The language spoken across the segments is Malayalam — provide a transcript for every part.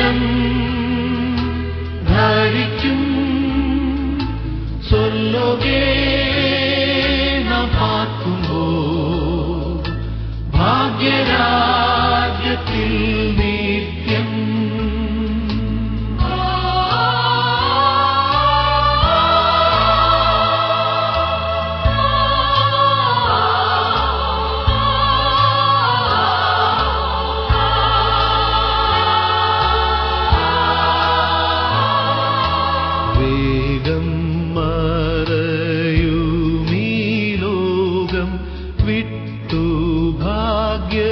കിരീടം ധരിക്കും സ്വർലോകേ നാം പാർക്കുമ്പോൾ ഭാഗ്യരാജ്യത്തിൽ നിത്യം. വേഗം മറയുമീ ലോകം വിട്ടു ഭാഗ്യലോകേ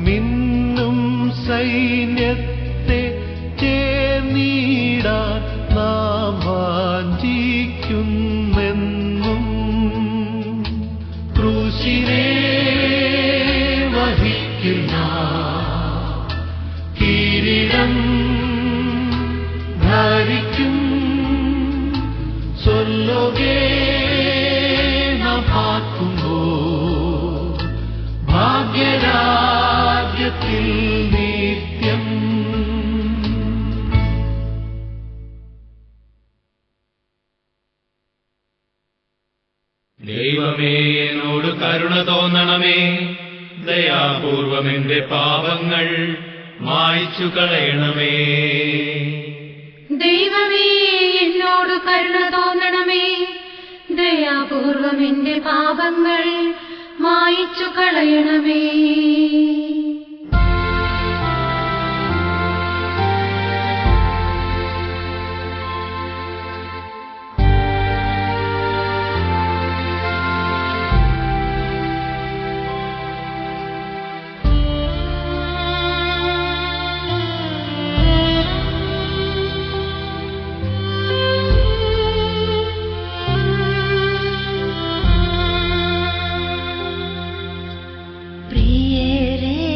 മിന്നും സൈന്യത്തെ ചേർന്നിടാൻ നാം വാഞ്ചിക്കുന്നെന്നും. ക്രൂശിനെ വഹിക്കുന്ന കിരീടം ധരിക്കും സ്വർലോകേ നാം പാർക്കുമ്പോൾ ഭാഗ്യരാജ്യത്തിൽ നിത്യം. ദൈവമേ, എന്നോട് കരുണ തോന്നണമേ. ദയാപൂർവം എന്റെ പാപങ്ങൾ മായ്ച്ചു കളയണമേ. ദൈവമേ, എന്നോട് കരുണ തോന്നണമേ. ദയാപൂർവം എന്റെ പാപങ്ങൾ മായിച്ചു കളയണമേ. പ്രിയരേ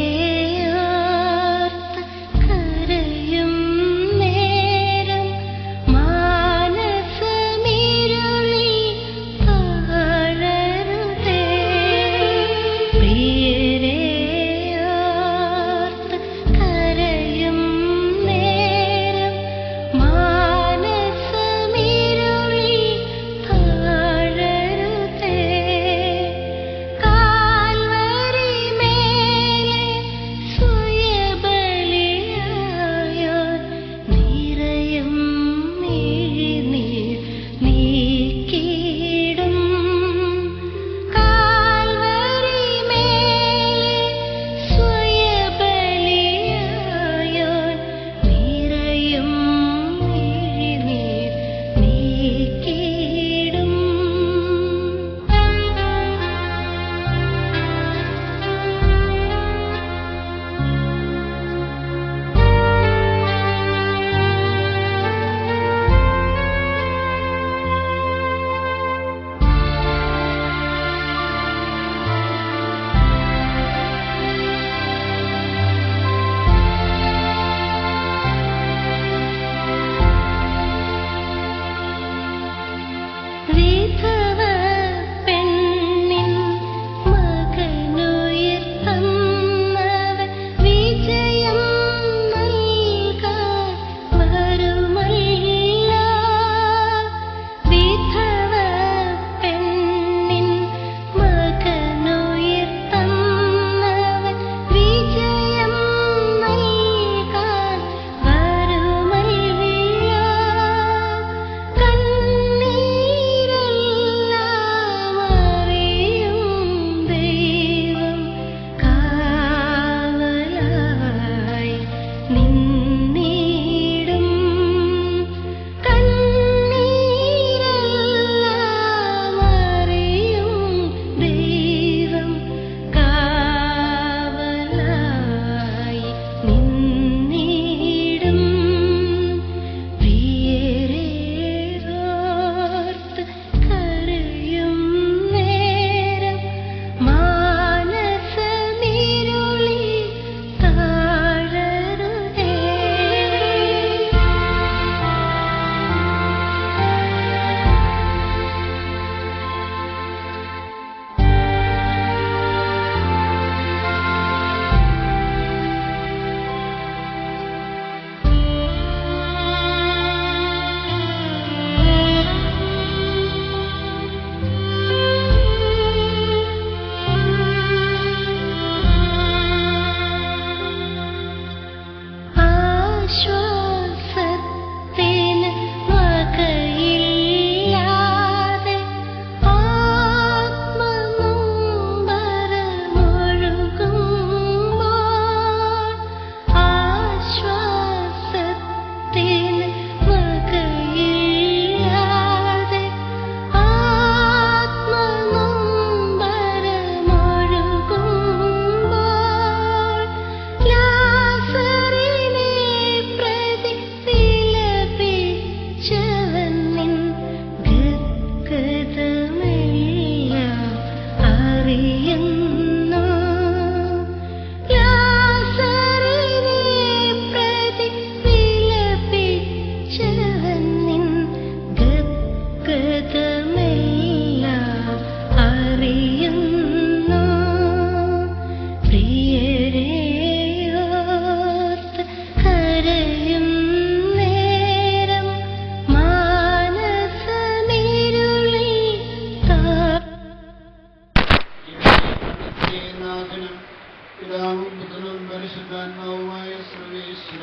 പുത്രനും പരിശുദ്ധാത്മാവുമായ സർവേശ്വര.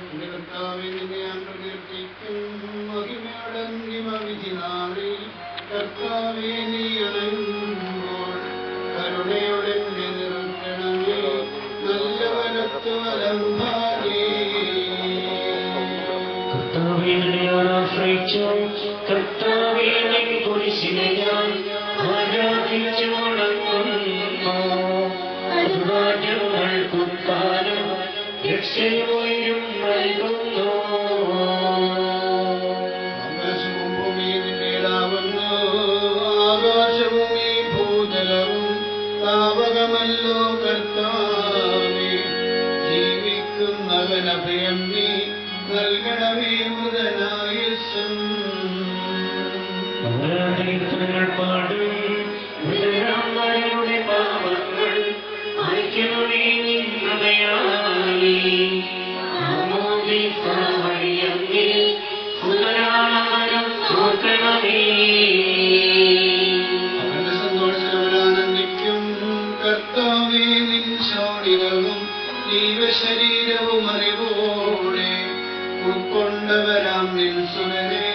എന്റെ കർത്താവേ, നിന്നെ ഞാൻ പ്രകീർത്തിക്കും. മഹിമയുടെ അന്തിമവിധി നാളിൽ കർത്താവേ, നീ അണയുമ്പോൾ കരുണയോടെ എന്നെ നിർത്തണമേ. നല്ല വലത്ത് വലം ഭാഗേ. കർത്താവേ, ഞാൻ ആശ്രയിച്ചു. കർത്താവേ, നിൻ കുരിശിനെ ഞാൻ ആരാധിച്ചു വണങ്ങുന്നു. ഞങ്ങൾക്കുത്താനും രക്ഷയും നൽകുന്നു. ആകാശവും ഭൂമിയും നിന്റേതാവുന്നു. ആകാശവും ഈ ഭൂതലവും താവകമല്ലോ കർത്താവേ. ജീവിക്കുന്നവനഭയം നീ നൽകണമേ മൃതനായുസ്സും. പാടും മൃതരാമരുടെ പാപങ്ങൾ അയക്കണമേ നിന്നതയാലി. ആമോദിക്കാമറിയങ്ങേ സുതരാമരം ഓർക്കണമേ. അവന്റെ സന്തോഷത്തിലവരാനന്ദിക്കും. കർത്താവേ, നിൻ ശോണിതവും ജീവശരീരവും അറിവോടെ ഉൾക്കൊണ്ടവരാം നിൻ സുരരെ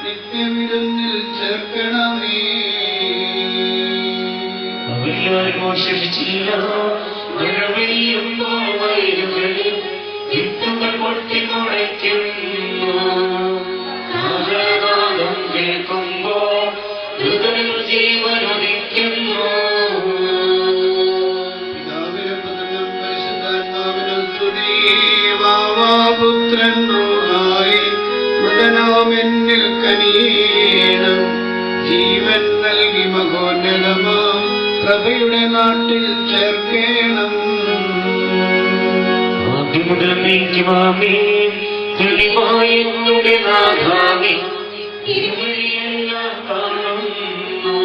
നിത്യവിരുന്നിൽ ചേർക്കണമേ. അവരിലാരും മോശിച്ചില്ല. മഴവെയ്യുമ്പോൾ വയലുകളിൽ വിത്തുകൾ പൊട്ടിമുളയ്ക്കുന്നു. ആഹ്ലാദം കേൾക്കുമ്പോൾ ഹൃദയം ജീവനൊലിക്കുന്നു. പിതാവിനും പുത്രനും പരിശുദ്ധാത്മാവിനും സ്തുതി. വാവാപുത്രൻ റൂഹായി മൃതനാം എന്നിൽ കനിയണം. ജീവൻ നൽകി മഹോന്നതമാം പ്രഭയുടെ നാട്ടിൽ ചേർക്കേണം. ആദ്യമുതൽ നീക്കുവാമേ തെളിവായെന്നുടെ നാഥാമേ. ഇരുവഴിയെല്ലാം കാണുന്നു.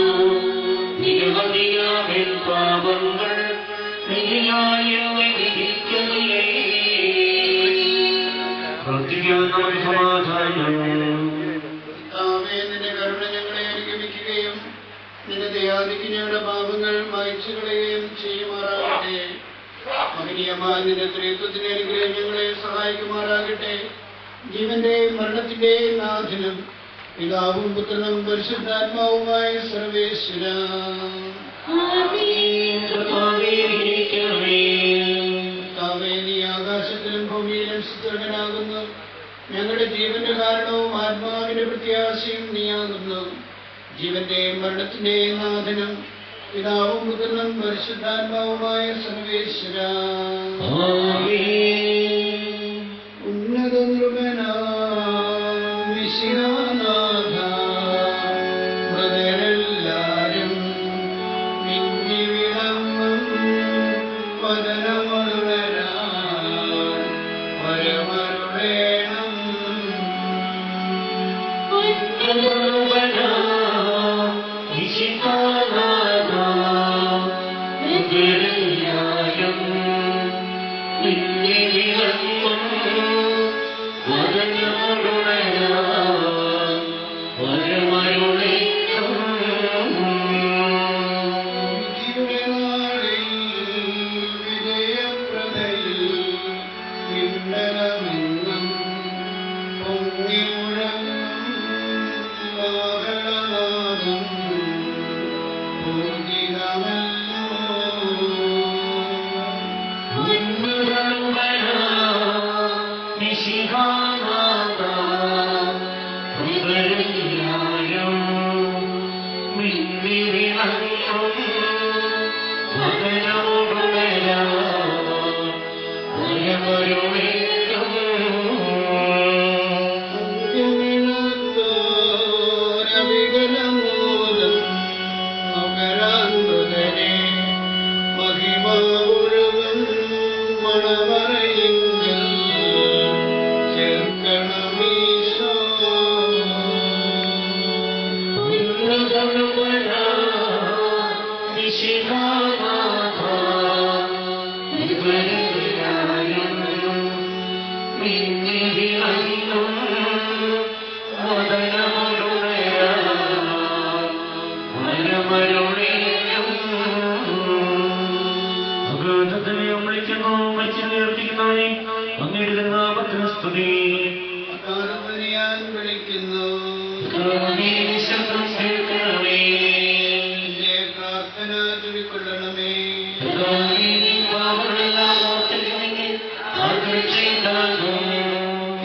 നിരവധിയാമെൻ പാപങ്ങൾ നീയായെന്നെ വിധിക്കല്ലേ. സമാധാനം. കർത്താവേ, നിന്റെ കരുണ ഞങ്ങളെ അനുഗമിക്കുകയും നിന്റെ ദയാദിക്ക് ഞങ്ങളുടെ പാപങ്ങൾ മായ്ച്ചു കളയുകയും ചെയ്യുമാറാകട്ടെ. മഹനീയമായ നിന്റെ ത്രിത്വത്തിന്റെ അനുഗ്രഹം ഞങ്ങളെ സഹായിക്കുമാറാകട്ടെ. ജീവന്റെയും മരണത്തിന്റെയും നാഥനും പിതാവും പുത്രനും പരിശുദ്ധാത്മാവുമായ സർവേശ്വര. കർത്താവേ, നീ ആകാശത്തിലും ഭൂമിയിലും സുദൃഢനാകുന്നു. ഞങ്ങളുടെ ജീവന്റെ കാരണവും ആത്മാവിന്റെ പ്രത്യാശയും നീയാകുന്നു. ജീവന്റെയും മരണത്തിന്റെയും നാഥനും പിതാവും പുത്രനും പരിശുദ്ധാത്മാവുമായ സർവേശ്വര. ഉന്നത നൃപനാം വിശിഹാനാഥ, മൃതരെല്ലാരും മിന്നി വിളങ്ങും വദനമണുണരാൻ വരമരുളേണം. വിധിയുടെ നാളിൽ വിജയപ്രഭയിൽ വിണ്ടലമെന്നും പൊങ്ങി മുഴങ്ങും വാഹനനാദം പൂജിതമല്ലോ. അന്ത്യമില്ലാത്തോരവികലമൂലം നുകരാൻ മൃതനെ മഹിമാവുഴുകും മണവറയിങ്കൽ ചേർക്കണമീശോ. അഗാധത്തിനെയും വിളിക്കുന്നു മരിച്ചുയർപ്പിക്കുന്നവനെ അങ്ങയുടെ നാമത്തിന് സ്തുതി. അഗാധത്തിനെ ഞാൻ വിളിക്കുന്നു. കർത്താവേ, ശബ്ദം കേൾക്കണമേ. എന്റെ പ്രാർത്ഥന ചൊല്ലിക്കൊള്ളണമേ. കർത്താവേ, നീ പാപങ്ങളെല്ലാം ഓർത്തിരുന്നെങ്കിൽ ആർക്കും ചെയ്താകും.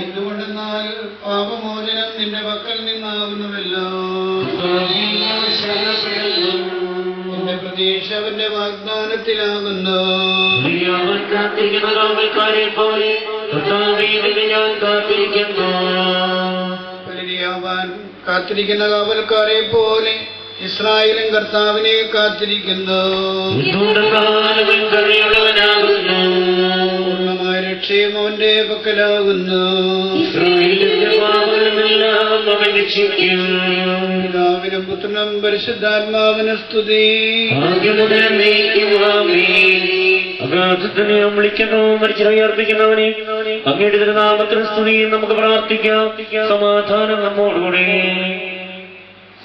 എന്തുകൊണ്ടെന്നാൽ പാപമോചനം നിന്റെ പക്കൽ നിന്നാകുന്നുവല്ലോ. കർത്താവേ, ഞാൻ ശരണപ്പെടുന്നു. എന്റെ പ്രതീക്ഷ അവന്റെ വാഗ്ദാനത്തിലാകുന്നു. നീ അവൻ കാത്തിരിക്കുന്ന കാവൽക്കാരെ പോലെ കർത്താവേ, നിന്നെ ഞാൻ കാത്തിരിക്കുന്നു. ബലിയാവാൻ കാത്തിരിക്കുന്ന കാവൽക്കാരെ പോലെ ഇസ്രായേലും കർത്താവിനെ കാത്തിരിക്കുന്നു. എന്തുകൊണ്ടെന്നാൽ അവൻ കരുണയുള്ളവനാകുന്നു. പൂർണ്ണമായ രക്ഷയും അവന്റെ പക്കലാകുന്നു. ഇസ്രായേലിന്റെ പാപങ്ങളെല്ലാം അവൻ രക്ഷിക്കും. പിതാവിനും പുത്രനും പരിശുദ്ധാത്മാവിന് സ്തുതി. അഗാധത്തിനെ വിളിക്കുന്നു മരിച്ചുയർപ്പിക്കുന്നവനെ അങ്ങയുടെ തിരുനാമത്തിന് സ്തുതി. നമുക്ക് പ്രാർത്ഥിക്കാം. സമാധാനം നമ്മോടുകൂടെ.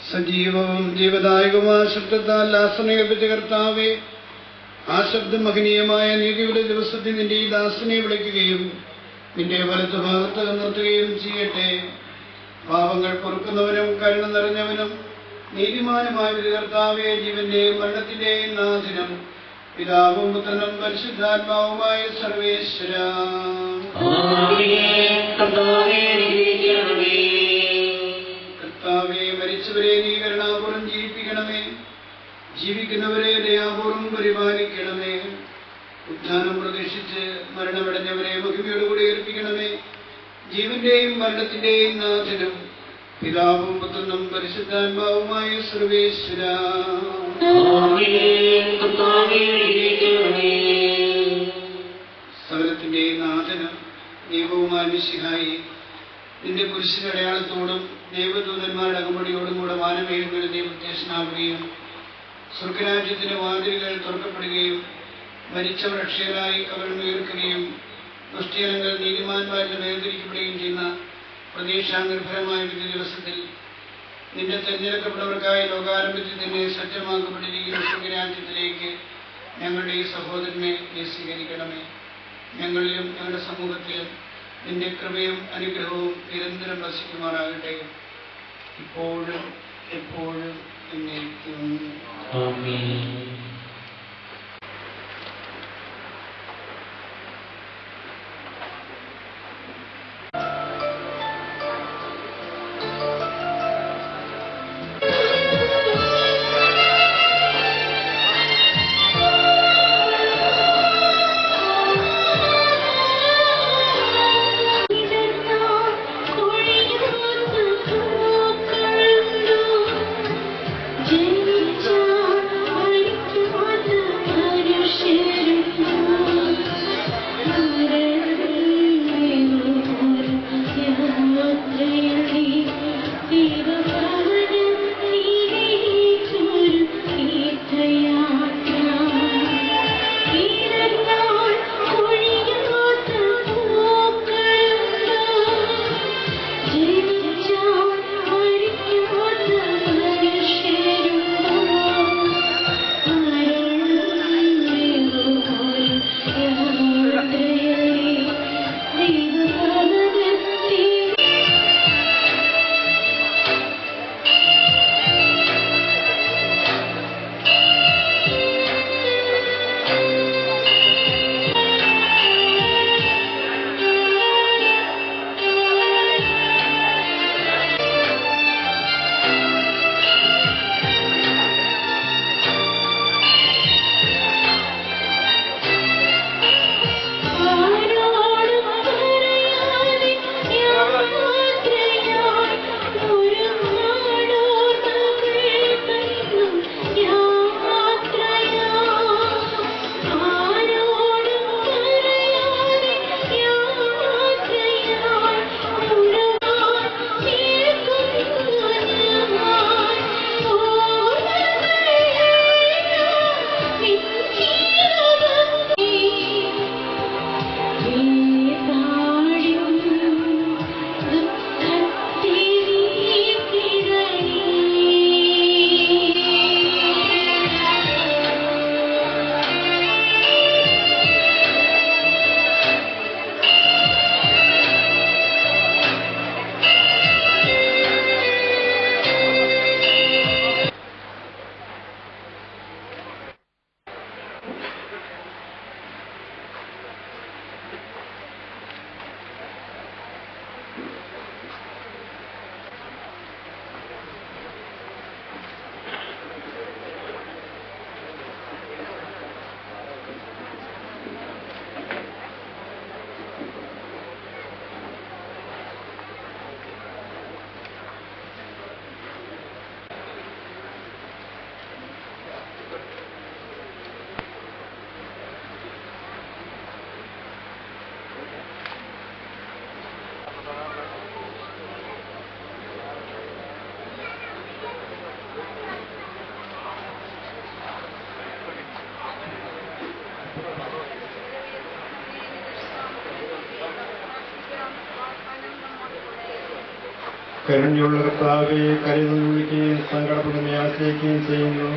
സജീവവും ജീവദായകവുമായ ശബ്ദത്താൽ ദാസനെ ഏൽപ്പിച്ച കർത്താവേ, ആ ശബ്ദം മഹനീയമായ നീതിയുടെ ദിവസത്തിൽ നിന്റെ ഈ ദാസനെ വിളിക്കുകയും നിന്റെ വലത്ത് ഭാഗത്ത് നിർത്തുകയും ചെയ്യട്ടെ. പാപങ്ങൾ പൊറുക്കുന്നവനും കരുണ നിറഞ്ഞവനും നീതിമാനുമായ ഒരു കർത്താവേ, ജീവന്റെയും മരണത്തിന്റെയും നാഥനും പിതാവും പുത്രനും പരിശുദ്ധാത്മാവുമായ സർവേശ്വര, കർത്താവേ, മരിച്ചവരെ നീ കരുണാപൂർവ്വം ജീവിപ്പിക്കണമേ. ജീവിക്കുന്നവരെ ദയാപൂർവ്വം പരിപാലിക്കണമേ. ഉദ്ധാനം പ്രതീക്ഷിച്ച് മരണമടഞ്ഞവരെ മഹിമയോടുകൂടി ഏൽപ്പിക്കണമേ. ജീവന്റെയും മരണത്തിന്റെയും നാഥനും പിതാവും പുത്രനും പരിശുദ്ധാത്മാവുമായ സർവേശ്വര, സകലത്തിന്റെയും നാഥനും ദൈവവുമായ മിശിഹായി, നിന്റെ പുരുഷന്റെ അടയാളത്തോടും ദൈവദൂതന്മാരുടെ അകമ്പടിയോടും കൂടെ വാനമേഘങ്ങളിൽ നീ പ്രത്യക്ഷനാവുകയും സ്വർഗരാജ്യത്തിന്റെ വാതിലുകൾ തുറക്കപ്പെടുകയും മരിച്ചവർ അക്ഷയരായി അവർ ഉയർക്കുകയും ദുഷ്ടജനങ്ങൾ നീതിമാന്മാരിൽ വേർതിരിക്കപ്പെടുകയും ചെയ്യുന്ന പ്രതീക്ഷാനിർഭരമായ വിധി ദിവസത്തിൽ നിന്റെ തെരഞ്ഞെടുക്കപ്പെട്ടവർക്കായി ലോകാരംഭത്തിൽ തന്നെ സജ്ജമാക്കപ്പെട്ടിരിക്കുന്ന സ്വർഗരാജ്യത്തിലേക്ക് ഞങ്ങളുടെ ഈ സഹോദരനെ നീ സ്വീകരിക്കണമേ. ഞങ്ങളിലും ഞങ്ങളുടെ സമൂഹത്തിലും നിന്റെ കൃപയും അനുഗ്രഹവും നിരന്തരം വസിക്കുമാറാകട്ടെ, ഇപ്പോഴും എപ്പോഴും എന്നേക്കും. ജനിച്ച കരുണയുള്ള കർത്താവെ കരുതുന്നു വിളിക്കുകയും സങ്കടപ്പെടുന്ന ആശ്രയിക്കുകയും ചെയ്യുന്നു.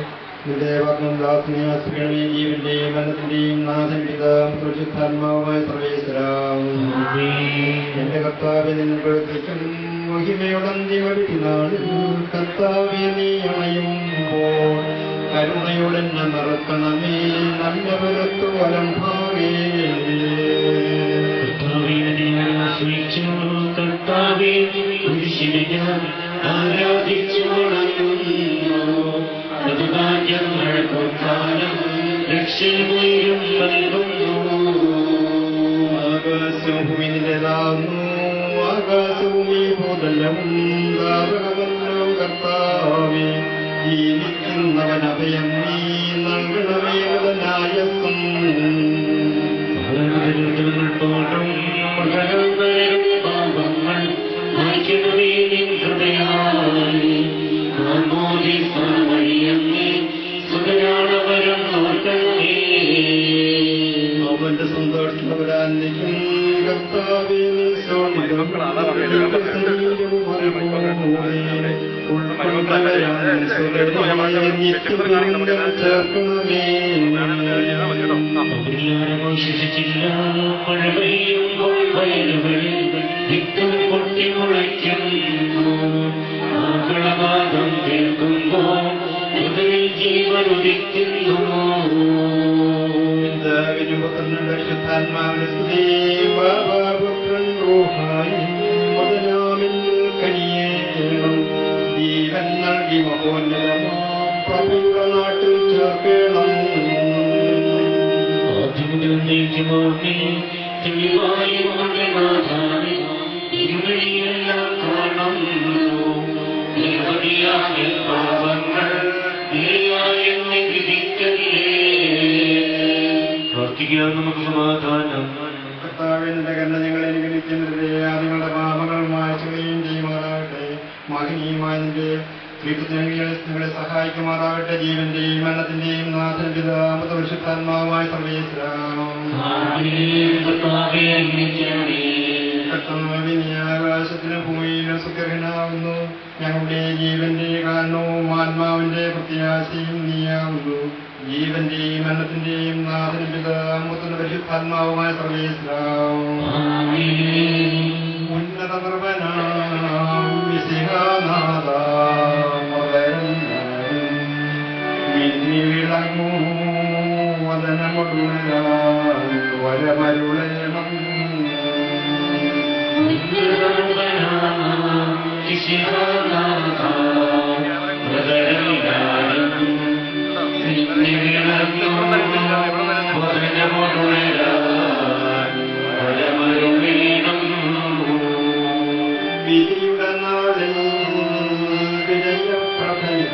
നിന്റെ വാഗ്ദാസനെ ആശ്രയിക്കണമേ. ജീവന്റെയും മരണത്തിന്റെയും നാഥൻ പിതാവും പരിശുദ്ധാത്മാവുമായ സർവേശ്വരാം. എന്റെ കർത്താവെ നിന്നെ പ്രവർത്തിക്കും മഹിമയുടെ അന്തിമവിധിനാളിൽ കർത്താവെ നീ അണയുമ്പോൾ കരുണയുടെ നടക്കണമേ. നല്ല പുറത്തു വലം ഭാവേ കർത്താവേ പുരുഷനെ ഞാൻ ആരാധിച്ചു വണങ്ങുന്നു. അതുതാൻ ഞങ്ങൾക്ക് കാലം രക്ഷയും നൽകുന്നു. ആകാശവും ഭൂമിയിലേതാകുന്നു. ആകാശവും ഈ ഭൂതലവും ധാരകമല്ലോ കർത്താവേ. ജീവിക്കുന്നവൻ അഭയം നീ നൽകണമേ. നായസം പാപങ്ങൾ മായ്ക്കണമേ നിൻ ഹൃദയായി. വഴിയങ്ങേ സുതരാണവരം നോക്കണമേ. അവന്റെ സന്തോഷത്തിലവരാന്നിക്കും കർത്താവേ. ശിക്ഷിച്ചില്ല മഴ പെയ്യുമ്പോൾ വയലുകളിൽ വിത്തും പൊട്ടി മുളയ്ക്കുന്നു. ആഹ്ലാദം കേൾക്കുമ്പോൾ ഹൃദയ ജീവനുദിക്കുന്നു. പരിശുദ്ധാത്മാവിന്റെ സ്തുതി. ബാബാപുത്രൻ റൂഹായി മുതലാമിൽ കനിയേണം. ജീവൻ നൽകി മഹോന്നതമോ പ്രഭുയുടെ നാട്ടിൽ ചേർക്കണം. പ്രാർത്ഥിക്കാൻ നമുക്ക് സമാധാനം. കർത്താവിന്റെ കരുണ ഞങ്ങളെ അനുഗ്രഹിക്കുന്നത് നിങ്ങളുടെ പാപങ്ങൾ മായ്ച്ചുകയും ചെയ്യുമാറാകട്ടെ. മഹനീയമായ നിന്റെ നിങ്ങളെ സഹായിക്കുമാറാകട്ടെ. ജീവന്റെയും മരണത്തിന്റെയും നാഥൻ പിതാവ് പരിശുദ്ധാത്മാവുമായ സർവേശ്വരാം. കർത്താവേ നീ ആകാശത്തിനും ഭൂമിയിലും സുഗ്രഹനാവുന്നു. ഞങ്ങളുടെ ജീവന്റെ കാരണവും ആത്മാവിന്റെ പ്രത്യാശയും നീയാവുന്നു. ജീവന്റെയും മരണത്തിന്റെയും നാഥൻ പിതാവ് പരിശുദ്ധാത്മാവുമായ സർവേശ്വരാം. ഉന്നത നിർവനാം വിശിഹാനാഥ വിളങ്ങൂ വദനമുടരാൻ വരമരുളേണം. വിധിയുടെ നാളിൽ വിജയപ്രഭയും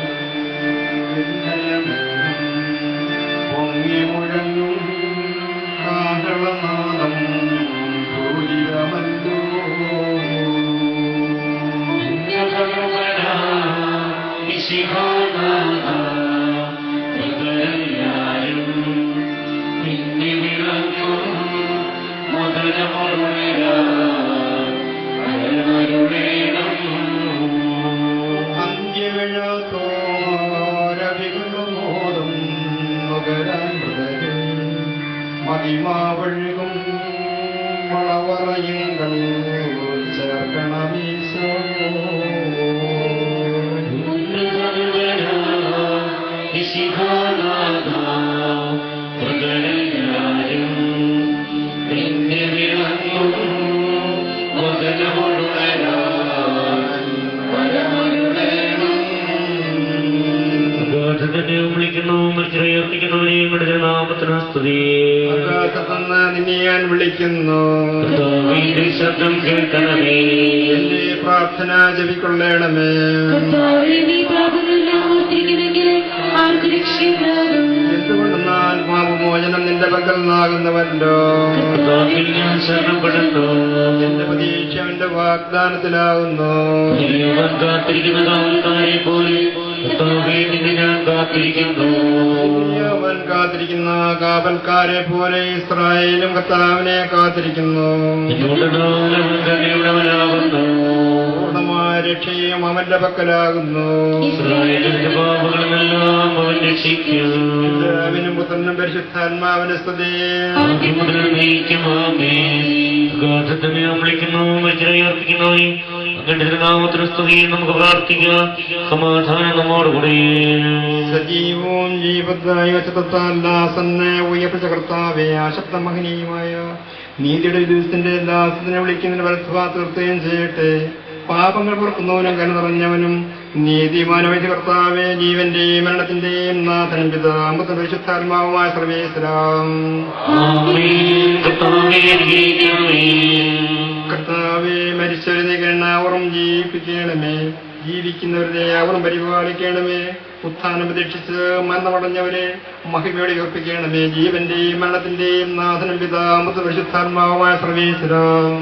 പൊങ്ങി മുഴങ്ങും കാഹളനാദം പൂരിതമല്ലോ. അന്ത്യവിഴത്തോരവികുമോദം നുകരാൻ ഹൃദയം മതിമാവഴുകും മളവറയുങ്ങൾ ചേർക്കണമീശോ. വിളിക്കുന്നു മനുഷ്യർത്തിക്കുന്നവരെയും നാമത്തിന് സ്തുതി. നിന്നെ ഞാൻ വിളിക്കുന്നു. ശബ്ദം കേൾക്കണമേ. എന്റെ പ്രാർത്ഥന ജപിക്കൊള്ളണമേ. എന്തുകൊണ്ടെന്നാൽ പാപമോചനം നിന്റെ പക്കൽ നിന്നാകുന്നവല്ലോ. ഞാൻ ശരണപ്പെടുന്നു. എന്റെ പ്രതീക്ഷ എന്റെ വാഗ്ദാനത്തിലാവുന്നു. കാത്തിരിക്കുന്ന കാവൽക്കാരെ പോലെ ഞാൻ കാത്തിരിക്കുന്നു. അവൻ കാത്തിരിക്കുന്ന കാവൽക്കാരെ പോലെ ഇസ്രായേലും കർത്താവിനെ കാത്തിരിക്കുന്നു. പൂർണ്ണമായ രക്ഷയും അവന്റെ പക്കലാകുന്നു. ഇസ്രായേലിന്റെ പാപങ്ങളെല്ലാം അവൻ രക്ഷിക്കും. പിതാവിനും പുത്രനും പരിശുദ്ധാത്മാവിന്റെ സ്തുതി. ആദ്യം മുതൽ നീക്കും ആമേൻ. ഗാഥത്തിനെ അർപ്പിക്കുന്നു, വജ്രയെ അർപ്പിക്കുന്നു. അങ്ങയുടെ തിരുനാമത്തിന് സ്തുതി. നമുക്ക് പ്രാർത്ഥിക്കാം. സമാധാനം നമ്മോടുകൂടെ. സജീവവും ജീവത്തായ ദാസനെ ഉയർപ്പിച്ച കർത്താവെ, ആശബ്ദമഹനീയമായ നീതിയുടെ ദിവസത്തിന്റെ ദാസത്തിനെ വിളിക്കുന്നതിന് വലത്തുഭാഗത്ത് ചെയ്യട്ടെ. പാപങ്ങൾ പുറക്കുന്നവനും കരു നിറഞ്ഞവനും നീതിമാനവൈദ്യ കർത്താവെ, ജീവന്റെയും മരണത്തിന്റെയും നാഥനും പിതാമൃത പരിശുദ്ധാത്മാവുമായ സർവേശ്വരം. കർത്താവെ, മരിച്ചവരെ കരുണാവറും ജീവിപ്പിക്കണമേ. ജീവിക്കുന്നവരുടെ അവറും പരിപാലിക്കണമേ. ഉത്ഥാനം പ്രതീക്ഷിച്ച് മരണമടഞ്ഞവരെ മഹിമയോടെ ഉയർപ്പിക്കണമേ. ജീവന്റെയും മരണത്തിന്റെയും നാഥനും പിതാമൃത പരിശുദ്ധാത്മാവുമായ സർവേശ്വരം.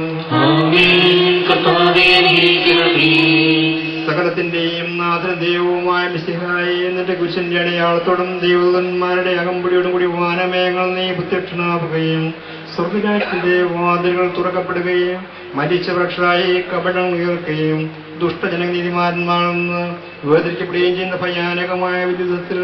സകലത്തിന്റെയും നാഥനും ദൈവവുമായ മിശിഹായെ, നിന്റെ കുരിശിന്റെ അടയാളത്തോടും ദൈവദൂതന്മാരുടെ അകമ്പടിയോടും കൂടി വാനമേഘങ്ങൾ നീ പ്രത്യക്ഷനാവുകയും സ്വർഗരാജ്യത്തിന്റെ വാതിലുകൾ തുറക്കപ്പെടുകയും മരിച്ച വൃക്ഷായി കപടം ഉയർക്കുകയും ദുഷ്ടജനനീതിമാന്മാരെന്ന് വേദനിക്കപ്പെടുകയും ചെയ്യുന്ന ഭയാനകമായ വിദ്യുതത്തിൽ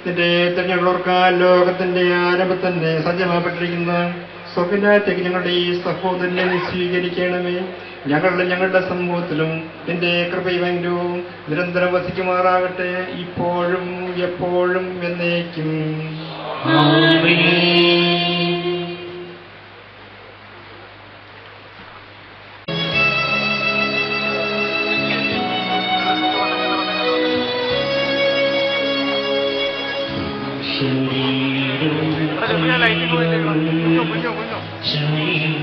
നിന്റെ തെരഞ്ഞെടുക്കാൻ ലോകത്തിന്റെ ആരംഭത്തന്നെ സജ്ജമാപ്പെട്ടിരിക്കുന്ന സ്വർഗരാജ്യത്തേക്ക് ഞങ്ങളുടെ ഈ സഹോദരനെ സ്വീകരിക്കണമേ. ഞങ്ങളുടെ സമൂഹത്തിലും നിന്റെ കൃപയും നിരന്തരം വസിക്കുമാറാകട്ടെ, ഇപ്പോഴും എപ്പോഴും എന്നേക്കും. ശരീരം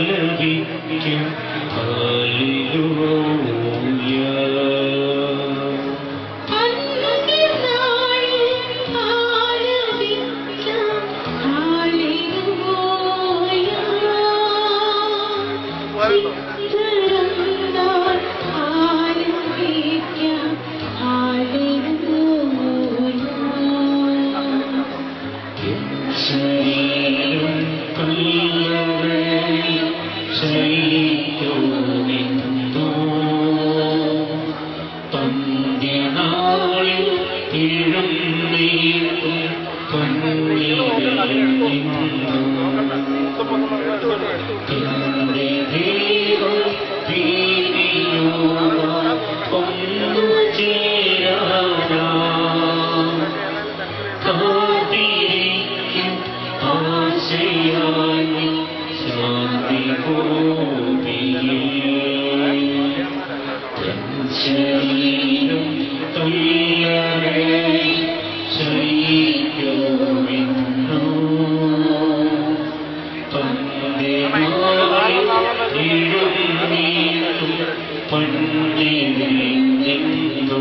ആലപിക്കും ഹല്ലേലൂയ. ശരീരം കല്ലറയിൽ ശയിക്കുമെന്നോ പന്ത്യനാളിൽ എഴുന്നേൽക്കും കണ്ണിൽ നിന്നു എന്റെ ദൈവം ഭീതിയോട് ഒന്നു ചേരാനാ കാത്തിരിക്കും ആശയായി ശാന്തി ഭൂമിയിൽ ശരീരം കല്ലറയിൽ ശയിക്കുമെന്നോ പന്ത്യനാളിൽ എഴുന്നേൽക്കും കണ്ണിൽ നിന്നു.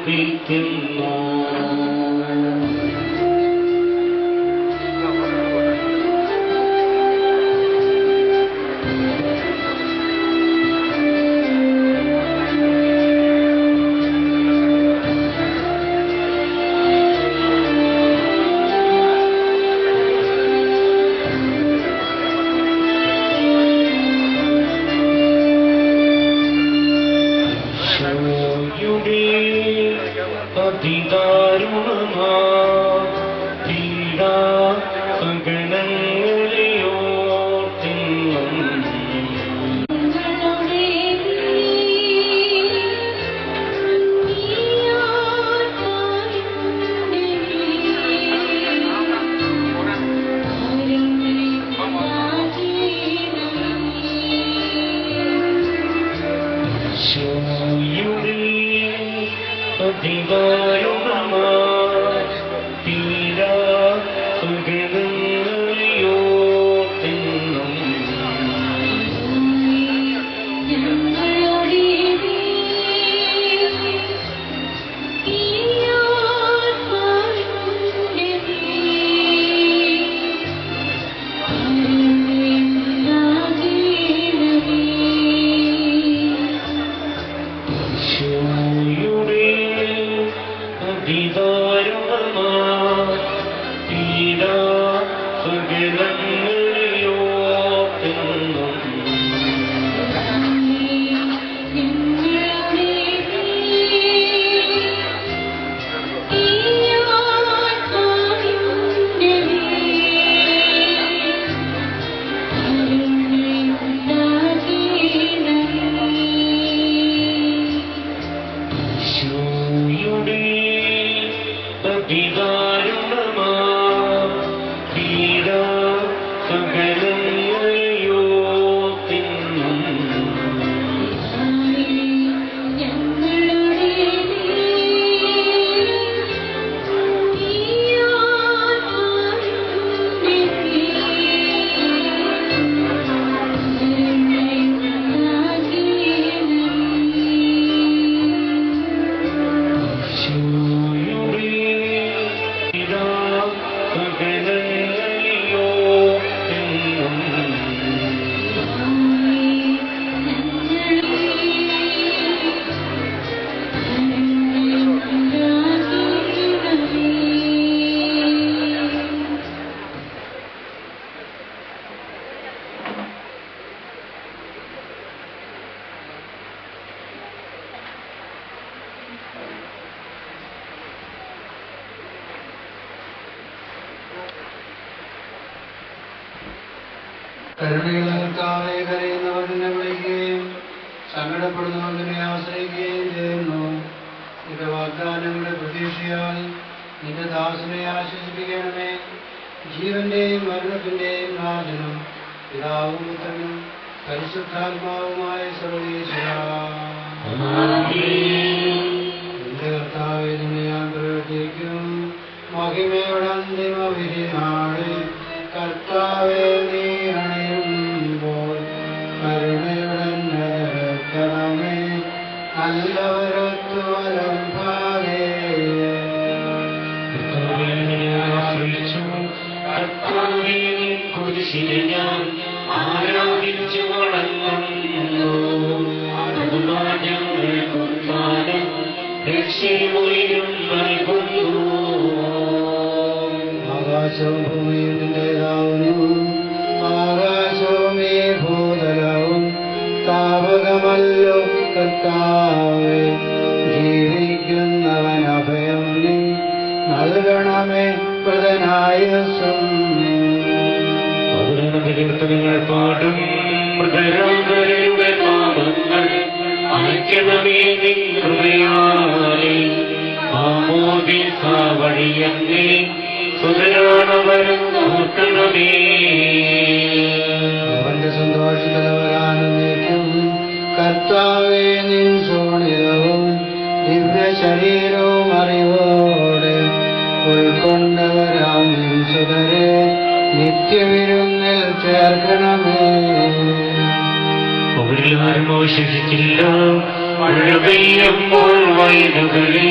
സമർപ്പിക്കുന്നു. അതിദാരുണമായ ഇതാരുണമാ പീഡാ സകലങ്ങളെയോ തിന്നും കരുണകളെ കരയുന്നവരെ വിളിക്കുകയും സങ്കടപ്പെടുന്നവരെ ആശ്രയിക്കുകയും ചെയ്യുന്നു. നിന്റെ വാഗ്ദാനങ്ങളുടെ പ്രതീക്ഷയായി നിന്റെ ദാസനെ ആശ്വസിപ്പിക്കണമേ. ജീവന്റെയും മരണത്തിന്റെയും നാഥനും പിതാവും പുത്രനും പരിശുദ്ധാത്മാവുമായ സർവ്വേശ്വരാ, നിന്റെ കർത്താവേ, നിന്നെ ഞാൻ പ്രവർത്തിക്കും. മഹിമയുടെ അന്തിമ വിധി നാളിൽ കർത്താവേ, നീ അണയുമ്പോൾ കരുണയുടെ നിരക്കണമേ. നല്ലവരൊത്തു വലംഭാഗേ കുരിശിനെ ഞാൻ ആരാധിച്ചു വളർന്നു. ഞങ്ങൾ കുർബാനം രക്ഷയും നൽകുന്നു. ആകാശവും ഭൂമിയും നിന്റേതാവുന്നു. ആകാശവും ഈ ഭൂതലവും താപകമല്ലോ കർത്താവേ. ജീവിക്കുന്നവൻ അഭയം നീ നൽകണമേ പ്രദനായസും. കീർത്തനങ്ങൾ പാടും മൃതരാമരുടെ പാപങ്ങൾ അയക്കണമേ നിൻ കൃപയാലേ. ആമോദിസ വഴിയങ്ങേ സുതരാണവരും നോക്കണമേ. അവന്റെ സന്തോഷത്തിലവരാനന്ദിക്കും. കർത്താവേ, നിൻ ശോണിതവും ദിവ്യ ശരീരവും അറിവോടെ ഉൾക്കൊണ്ടവരാം നിൻ സുതരെ നിത്യവിരുന്നിൽ ചേർക്കണമേ. അവരിലാരും അവശേഷിച്ചില്ല. മഴ പെയ്യുമ്പോൾ വയലുകളിൽ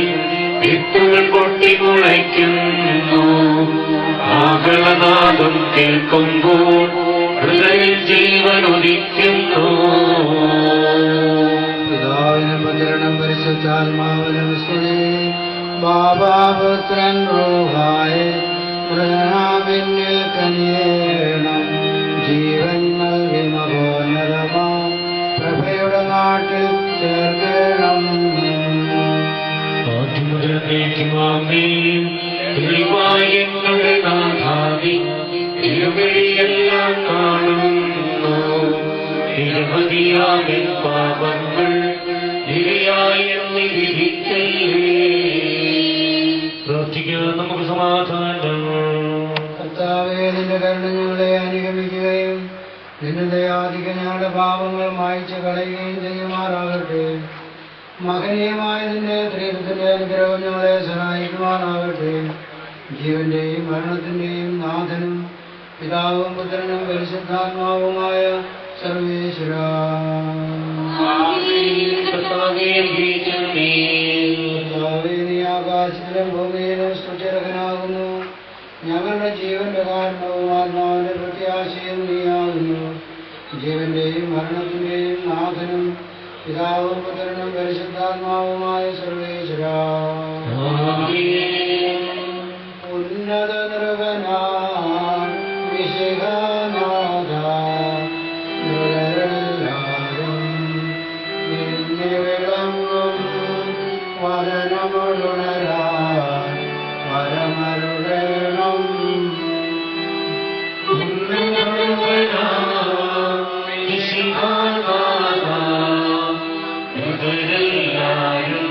വിത്തുകൾ പൊട്ടിമുളയ്ക്കുന്നു. ആഹ്ലാദം കേൾക്കുമ്പോൾ ഹൃദയ ജീവൻ ഉദിക്കുന്നു. പിതാവിനും പുത്രനും പരിശുദ്ധാത്മാവിനും സ്തുതി. ബാബാപുത്രൻ റൂഹായേ, മൃതനാമിന്നിൽ കനിയേണം. ജീവൻ നൽകി മഹോന്നതമാം പ്രഭയുടെ നാട്ടിൽ ചേർക്കണം. തെളിവായെങ്ങളുടെ നാഥാവി തിരുവഴിയെല്ലാം കാണുന്നു. നിരവധിയാകൻ പാപങ്ങൾ നിരയായെന്ന് വിധിക്കല്ലേ. പ്രാർത്ഥിക്കുക, നമുക്ക് സമാധാനം. കർത്താവേ, നിന്റെ കരുണ ഞങ്ങളെ അനുഗമിക്കുകയും നിന്റെ ദയാധികം ഞങ്ങളുടെ പാപങ്ങൾ മായ്ച്ചു കളയുകയും ചെയ്യുമാറാകട്ടെ. മഹനീയമായ നിന്റെ ത്രിത്വത്തിന്റെ അനുഗ്രഹം ഞങ്ങളെ സഹായിക്കുമാറാകട്ടെ. ജീവന്റെയും മരണത്തിന്റെയും നാഥനും പിതാവും പുത്രനും പരിശുദ്ധാത്മാവുമായ സർവേശ്വരാ, നീ ആകാശത്തിലും ഭൂമിയിലും സുചിരകനാകുന്നു. ഞങ്ങളുടെ ജീവന്റെ കാരണവും ആത്മാവിന്റെ പ്രത്യാശയും നീയാകുന്നു. ജീവന്റെയും മരണത്തിന്റെയും നാഥനും പിതാവും പുത്രനും പരിശുദ്ധാത്മാവുമായ സർവേശ്വരാ, ഉന്നത നൃപനാം വിശിഖനാഥ, മൃതരെല്ലാരും നിന്നെ വിളങ്ങും. വരനമുണരാൻ വരമരുളേണം. എല്ലാരും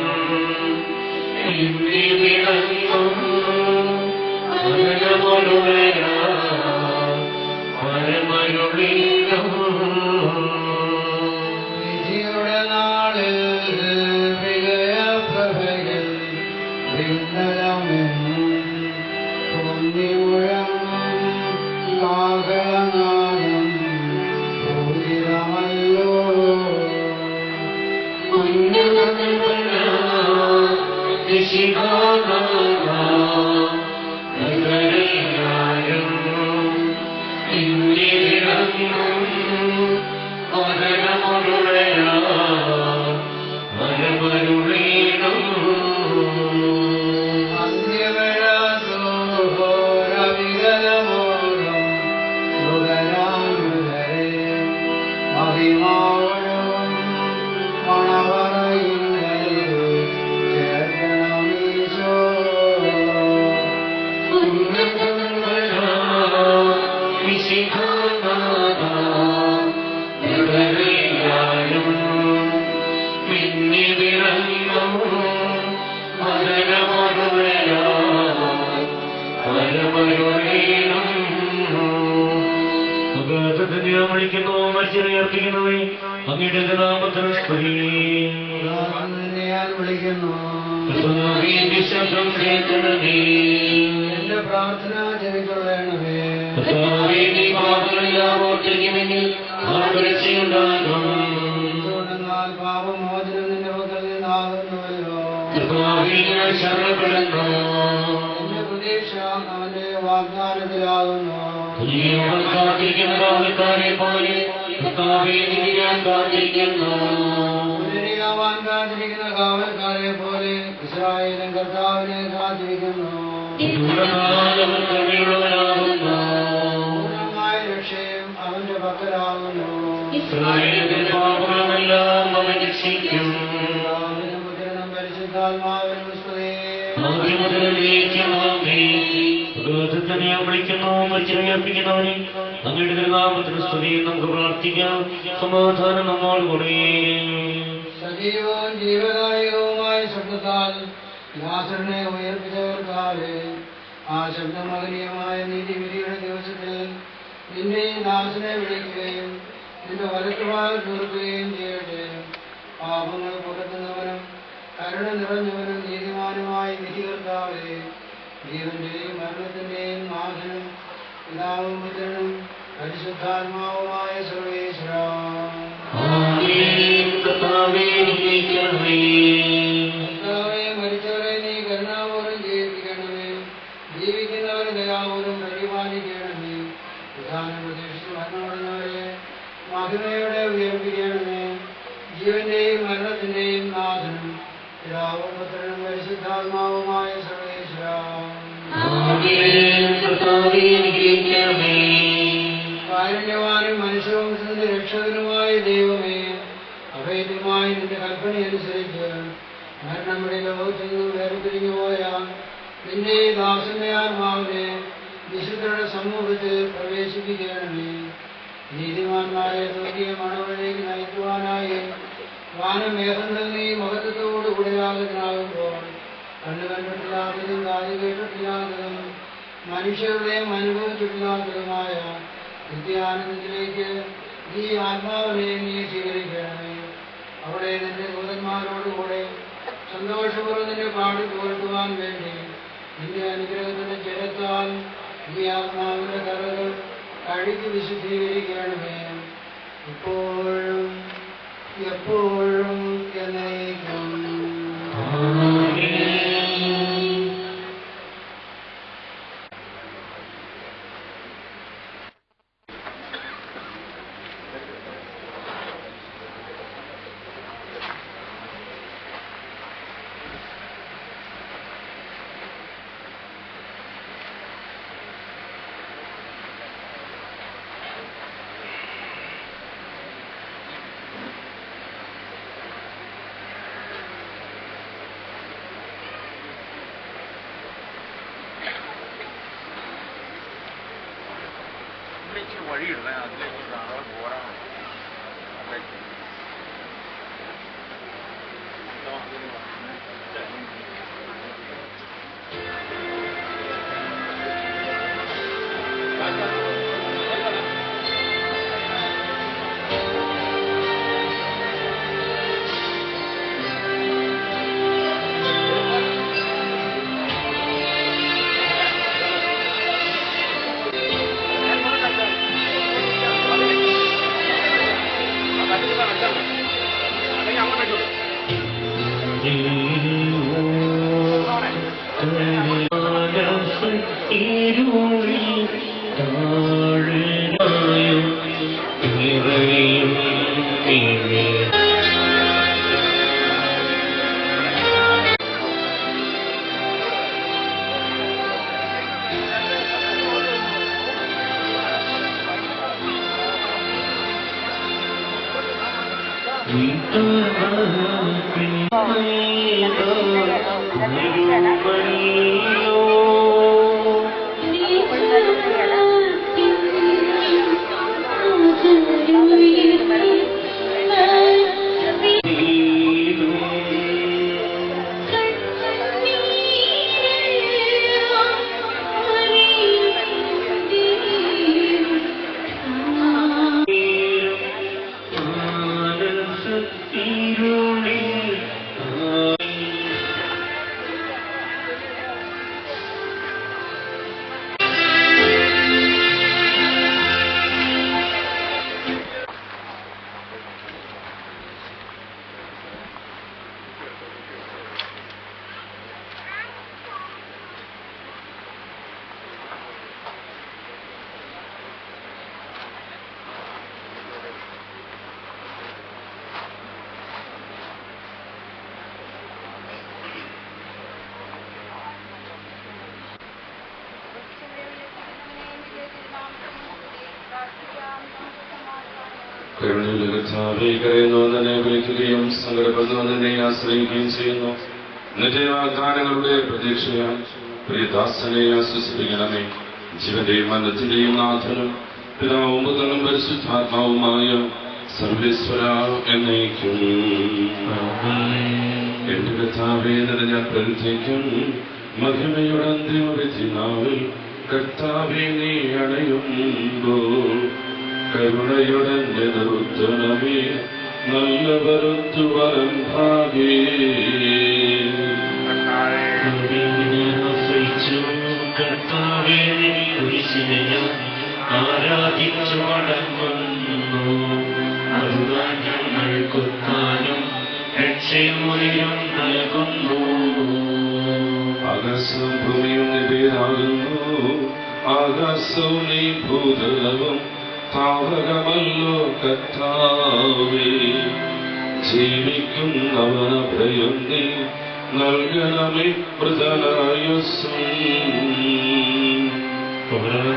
വിളിക്കുന്നു മരിച്ചവരെ അർപ്പിക്കുന്നവരെ അങ്ങയുടെ നാമത്തിന് സ്തുതി. ഞാൻ വിളിക്കുന്നു, കർത്താവിന്റെ ശബ്ദം കേൾക്കണമേ. എന്റെ പ്രാർത്ഥന ചെവിക്കൊള്ളണമേ. കർത്താവേ, നീ പാപങ്ങളെല്ലാം ഓർത്തിരിക്കുമെങ്കിൽ ആർക്ക് രക്ഷയുണ്ടാകും? എന്നാൽ പാപമോചനം നിന്റെ പക്കൽ നിന്നാകുന്നുവല്ലോ. കർത്താവേ, ഞാൻ ശരണപ്പെടുന്നു. എന്റെ പ്രതീക്ഷ അവന്റെ വാഗ്ദാനത്തിലാകുന്നു. നീയോട് കാത്തിരിക്കുന്ന കാവൽക്കാരെ പോലെ കർത്താവേ, നിന്നെ ഞാൻ കാത്തിരിക്കുന്നു. പുനരിയാവാൻ കാത്തിരിക്കുന്ന കാവൽക്കാരെ പോലെ ഇസ്രായേലും കർത്താവിനെ കാത്തിരിക്കുന്നു. ദൂരകാലം കരുണയുള്ളവനാകുന്നു. പൂർണ്ണമായ രക്ഷയും അവന്റെ പക്കലാകുന്നു. ഇസ്രായേലിന്റെ പാപങ്ങളെല്ലാം അവൻ രക്ഷിക്കും. പിതാവിനും പുത്രനും പരിശുദ്ധാത്മാവിനും സ്തുതി. ആദ്യം മുതൽ എന്നേക്കുമാമേ. ഭഗവതിനെ വിളിക്കുന്നു മരിച്ചവരെ അർപ്പിക്കുന്നവനെ അങ്ങയുടെ തിരുനാമത്തിന് സ്തുതി. നമുക്ക് പ്രാർത്ഥിക്കാം. സമാധാനം നമ്മോടുകൂടെ. സജീവവും ജീവദായകവുമായ ശബ്ദത്താൽ ലാസറിനെ ഉയർപ്പിച്ച കർത്താവേ, ആ ശബ്ദം മഹനീയമായ നീതിവിധിയുടെ ദിവസത്തിൽ നിന്നെ ദാസനെ വിളിക്കുകയും നിന്റെ വലത്തുഭാഗം തീർക്കുകയും ചെയ്യട്ടെ. പാപങ്ങൾ പുറത്തുന്നവനും കരുണ നിറഞ്ഞവനും നീതിമാനുമായ വിധികർത്താവേ, ജീവന്റെയും മരണത്തിന്റെയും നാഥനും പിതാവും പുത്രനും പരിശുദ്ധാത്മാവുമായ സർവേശ്വരാ, കർത്താവേ, മരിച്ചവരെ നീ കരുണാപൂർവ്വം ജീവിപ്പിക്കണമേ. ജീവിക്കുന്നവരെ ദയാപൂർവ്വം പരിപാലിക്കണമേ. പ്രധാനം പ്രതീക്ഷിച്ച് മരണമടഞ്ഞവരെ മഹിമയോടെ ഉയർപ്പിക്കണമേ. ജീവന്റെയും മരണത്തിന്റെയും നാഥനും പിതാവും പുത്രനും പരിശുദ്ധാത്മാവുമായ സർവേശ്വരാ, കാരുണ്യവാനും മനുഷ്യവംശത്തിന്റെ രക്ഷകനുമായ ദൈവമേ, അഭേദ്യമായി നിന്റെ കൽപ്പനയനുസരിച്ച് മരണമുടെ ലോകത്തിൽ നിന്നും വേർപിരിഞ്ഞു പോയ നിന്റെ ദാസന്റെ ആത്മാവിനെ വിശുദ്ധരുടെ സമൂഹത്തിൽ പ്രവേശിപ്പിക്കണമേ. നീതിമാന്മാരെ സ്വർഗീയ മണവഴിലേക്ക് നയിക്കുവാനായി വാനമേഘങ്ങൾ നീ മഹത്വത്തോടുകൂടെ യാഗത്തിനാകുമ്പോൾ കണ്ണു കണ്ടിട്ടില്ലാത്തതും കാത് കേട്ടിട്ടില്ലാത്തതും മനുഷ്യരുടെയും അനുഭവിച്ചിട്ടില്ലാത്തതുമായ നിത്യാനന്ദത്തിലേക്ക് ഈ ആത്മാവിനെ നീ സ്വീകരിക്കണമേ. അവിടെ നിന്റെ ദൂതന്മാരോടുകൂടെ സന്തോഷപൂർവ്വം നിന്നെ പാടി പുകഴ്ത്തുവാൻ വേണ്ടി നിന്റെ അനുഗ്രഹത്തിന്റെ ജലത്താൽ ഈ ആത്മാവിന്റെ കറകൾ കഴുകി വിശുദ്ധീകരിക്കണമേ. ഇപ്പോഴും എപ്പോഴും എന്നേക്കും. വഴിയിടണേ, അതിലേക്ക് നാളെ പോരാ. കരുണയിലെ തന്നെ വിളിക്കുകയും സങ്കടപ്പെടുന്നവനെ ആശ്രയിക്കുകയും ചെയ്യുന്നു. നിന്റെ വാഗ്ദാനങ്ങളുടെ പ്രതീക്ഷയാൽ പ്രിയദാസനെ ആശ്വസിപ്പിക്കണമേ. ജീവന്റെയും മരണത്തിന്റെയും നാഥനും പിതാവും പുത്രനും പരിശുദ്ധാത്മാവുമായ സർവേശ്വര എന്നേക്കും. എന്റെ കർത്താവേ, നിറഞ്ഞ പ്രവൃത്തിക്കും മഹിമയുടെ അന്തിമവിധി നാളിൽ കർത്താവേ നീ അണയുമ്പോൾ കരുണയുടെ നിർത്തണമേ നല്ലവരൊത്തു വരം ഭാഗേ. കർത്താവേ കുരിശിനെ ആരാധിച്ചു മടങ്ങുന്നു. അതുതാൻ ഞങ്ങൾക്കുത്താനും രക്ഷയും നൽകുന്നു. ആകാശവും ഭൂമിയും നിന്റേതാകുന്നു. ആകാശവും നീ ഭൂതലവും താവകമല്ലോ കർത്താവേ. ജീവിക്കുന്നവന ഭയം നീ നൽകണമേ മൃതനായുസ്സും.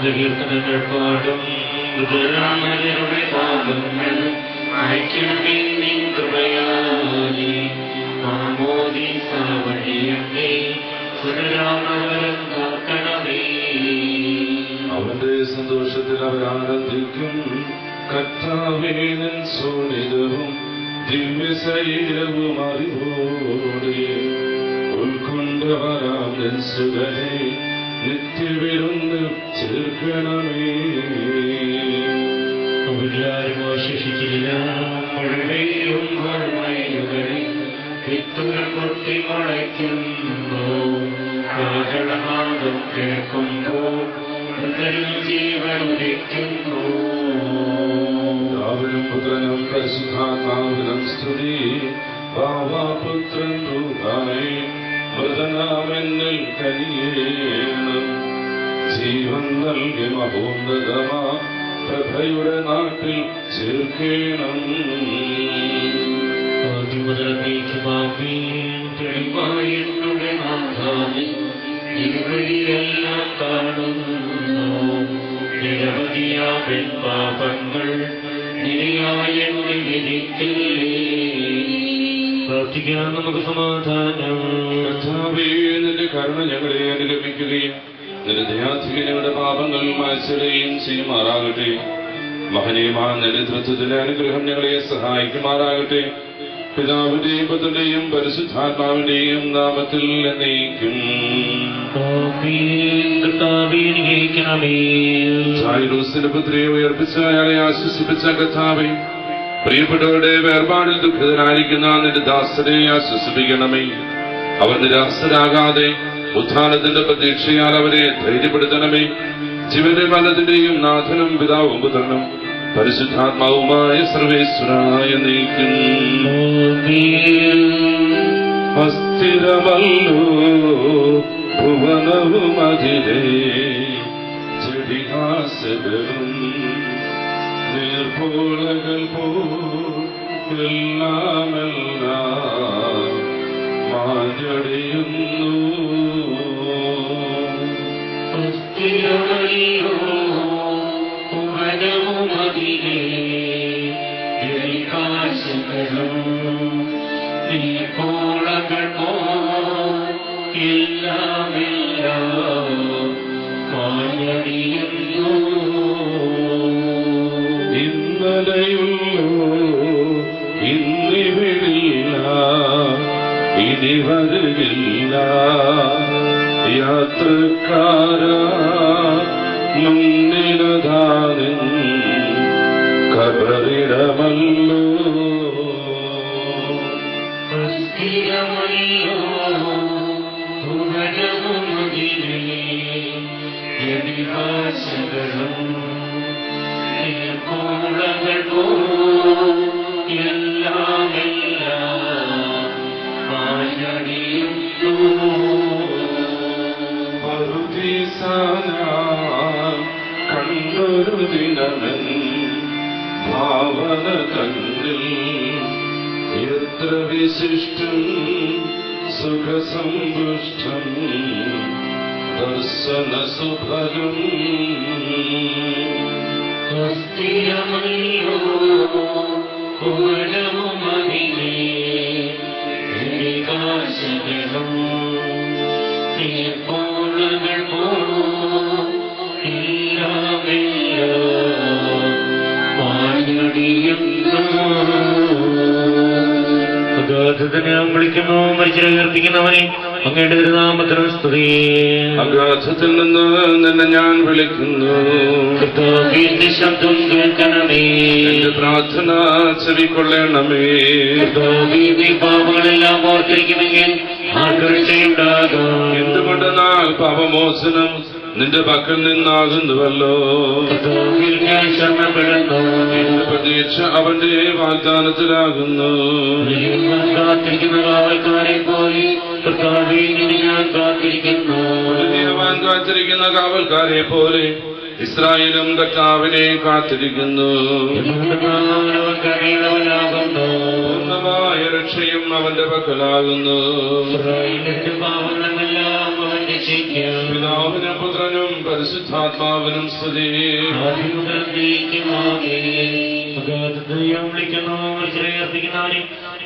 കീർത്തനങ്ങൾ പാടും മൃതരാമരുടെ പാപങ്ങൾ അയക്കണമേ നിൻ കൃപയാലേ. ആമോദീസ വഴിയേ പുനരാമവരം കാക്കണമേ. അവന്റെ സന്തോഷത്തിൽ അവരാനന്ദിക്കും. കർത്താവേ നിൻ സോണിതവും ദിവ്യശരീരവും അറിവോടെ ഉൾക്കൊണ്ടവരാം നിൻ സുഖനെ നിത്യവിരുന്ന് ചേർക്കണമേ. അവരാരും ആശിച്ചില്ല മഴയും മഴമയുകളിൽ വിത്തുകൾ പൊട്ടി മുളയ്ക്കുന്നു. കാഹളനാദം കേൾക്കുമ്പോൾ ജീവൻ ഉദിക്കുന്നു. രാവിലും പുത്രനും പരിശുദ്ധാത്മാവിനും സ്തുതി. ഭാവാപുത്രൻ രൂപായി മൃതനാമെന്നിൽ കനിയേണം. ജീവൻ നൽകി മഹോന്നതമാ പ്രഭയുടെ നാട്ടിൽ ചേർക്കേണം. തെളിവായുടെ നാഥാനി ഇരുവഴിയെല്ലാം കാണുന്നു. നിരവധിയാവൻ പാപങ്ങൾ നിരയായ വിധിക്കില്ലേ. പ്രാർത്ഥിക്കാൻ നമുക്ക് സമാധാനം. കർത്താവേ, നിന്റെ കരുണ ഞങ്ങളെ അനുഗമിക്കുകയും നിന്റെ ദയാധികം ഞങ്ങളുടെ പാപങ്ങൾ മായ്ച്ചിടുകയും ചെയ്യുമാറാകട്ടെ. മഹനീയമായ നേതൃത്വത്തിന്റെ അനുഗ്രഹം ഞങ്ങളെ സഹായിക്കുമാറാകട്ടെ. പിതാവിന്റെയും പുത്രന്റെയും പരിശുദ്ധാത്മാവിന്റെയും നാമത്തിൽ എന്നേക്കും. ചായിറൂസിന്റെ പുത്രിയെ ഉയർപ്പിച്ച അയാളെ ആശ്വസിപ്പിച്ച കർത്താവേ, പ്രിയപ്പെട്ടവരുടെ വേർപാടിൽ ദുഃഖിതരായിരിക്കുന്ന നിന്റെ ദാസരെ ആശ്വസിപ്പിക്കണമേ. അവർ നിരാശരാകാതെ ഉത്ഥാനത്തിന്റെ പ്രതീക്ഷയാൽ അവരെ ധൈര്യപ്പെടുത്തണമേ. ജീവന്റെ മരണത്തിന്റെയും നാഥനും പിതാവും പുത്രനും പരിശുദ്ധാത്മാവുമായ സർവേശ്വരായ നീക്കും. അസ്ഥിരമല്ലോ ഭുവനവും അതിരെ ചെടിഹാസകളും നീർപ്പോളകൾ പോലെല്ലാമെല്ലാം മാഞ്ഞടിയുന്നു. ഇന്നലെയുള്ളൂ ഇന്നിവിടില്ല, ഇനി വരുകില്ല. യാത്രക്കാരാ മുന്നിലതാനിൻ കബറിടമല്ലോ. കണ്ണൊരു ദിനമൻ ഭാവന കണ്ണിൽ എത്ര വിശിഷ്ടം സുഖസമ്പുഷ്ടം ദർശന സുഭഗം. സ്വസ്തിയമല്ലോ കുലവുമതിലേ കാശകണം നീപ്പോളകൾ അഗാധത്തിനെ വിളിക്കുന്നു മരിച്ചവരെ ഉയർപ്പിക്കുന്നവനെ അങ്ങയുടെ തിരുനാമത്തിന് സ്തുതി. അഗാധത്തിൽ നിന്ന് നിന്നെ ഞാൻ വിളിക്കുന്നു. കർത്താവിന്റെ ശബ്ദം കേൾക്കണമേ. എന്റെ പ്രാർത്ഥന ചെവിക്കൊള്ളണമേ. കർത്താവിന്റെ പാപങ്ങളെല്ലാം ഓർത്തിരിക്കുമെങ്കിൽ ആകർഷയുണ്ടാകാം. എന്തുകൊണ്ടെന്നാൽ പാപമോചനം നിന്റെ പക്കൽ നിന്നാകുന്നുവല്ലോ. കർത്താവിൽ ഞാൻ ശരണപ്പെടുന്നു. എന്റെ പ്രതീക്ഷ അവന്റെ വാഗ്ദാനത്തിലാകുന്നു. കാത്തിരിക്കുന്ന കാവൽക്കാരെ പോലെ കർത്താവിൽ നിന്ന് ഞാൻ കാത്തിരിക്കുന്നു. നീതിമാൻ കാത്തിരിക്കുന്ന കാവൽക്കാരെ പോലെ ഇസ്രായേലും കർത്താവിനെ കാത്തിരിക്കുന്നു. പൂർണ്ണമായ രക്ഷയും അവന്റെ പക്കലാകുന്നു. പിതാവിനും പുത്രനും പരിശുദ്ധാത്മാവിനും സ്തുതി.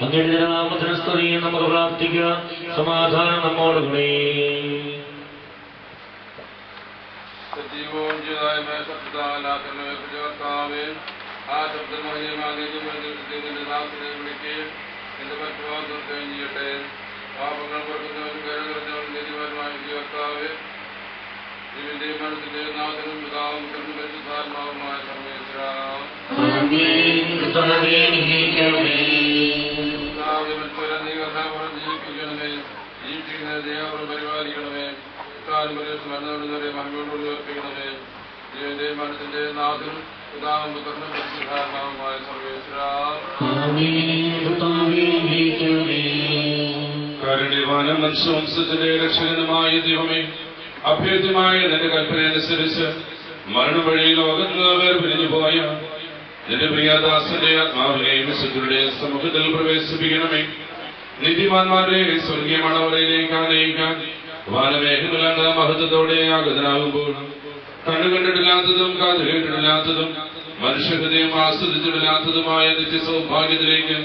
അങ്ങയുടെ നാമത്തിന് സ്തുതി. നമുക്ക് പ്രാർത്ഥിക്കാം. സമാധാനം നമ്മോടുകൂടെ. സജീവവും ജീവായുമായ സത്യത്താലാക്കണമേ കർത്താവേ. ആ ശബ്ദമഹിമാനെ ദാസനെ വിളിക്കുകയും എന്റെ പറ്റുവാദം കഴിഞ്ഞിട്ടെ. പാപങ്ങൾ പുറക്കുന്നവരും പേര് നിറഞ്ഞവരും നീതിപരമായ കർത്താവേ. ഇതിന്റെ മനസ്സിന്റെ നാഥനും പിതാവും പരിശുദ്ധാത്മാവുമായ സർവേശ്വര ജീവിപ്പിക്കണമേ. ജീവിക്കുന്ന ദയാപുരം പരിപാലിക്കണമേ. മരണവരെ മഹിമയോട് ഉയർപ്പിക്കണമേ. ജീവന്റെ മനസ്സിന്റെ നാഥനും പിതാവും പുത്രനും പരിശുദ്ധാത്മാവുമായ സർവേശ്വര കാരുണ്യവാനും മനുഷ്യവംശത്തിന്റെ രക്ഷകനുമായ ദൈവമേ, അഭേദ്യമായ നിന്റെ കൽപ്പനയനുസരിച്ച് മരണവഴി ലോകത്ത് വേർപിരിഞ്ഞു പോയ നിന്റെ പ്രിയദാസന്റെ ആത്മാവിനെയും വിശുദ്ധരുടെ സമൂഹത്തിൽ പ്രവേശിപ്പിക്കണമേ. നീതിമാന്മാരെ സ്വർഗീയ മണവറയിലേക്ക് ആനയിക്കാൻ വാനമേഘങ്ങളാണ് മഹത്വത്തോടെ ആഗതനാകുമ്പോൾ കണ്ണു കണ്ടിട്ടില്ലാത്തതും കാതു കേട്ടിട്ടില്ലാത്തതും മനുഷ്യഹൃദയം ആസ്വദിച്ചിട്ടില്ലാത്തതുമായ നിത്യ സൗഭാഗ്യത്തിലേക്ക്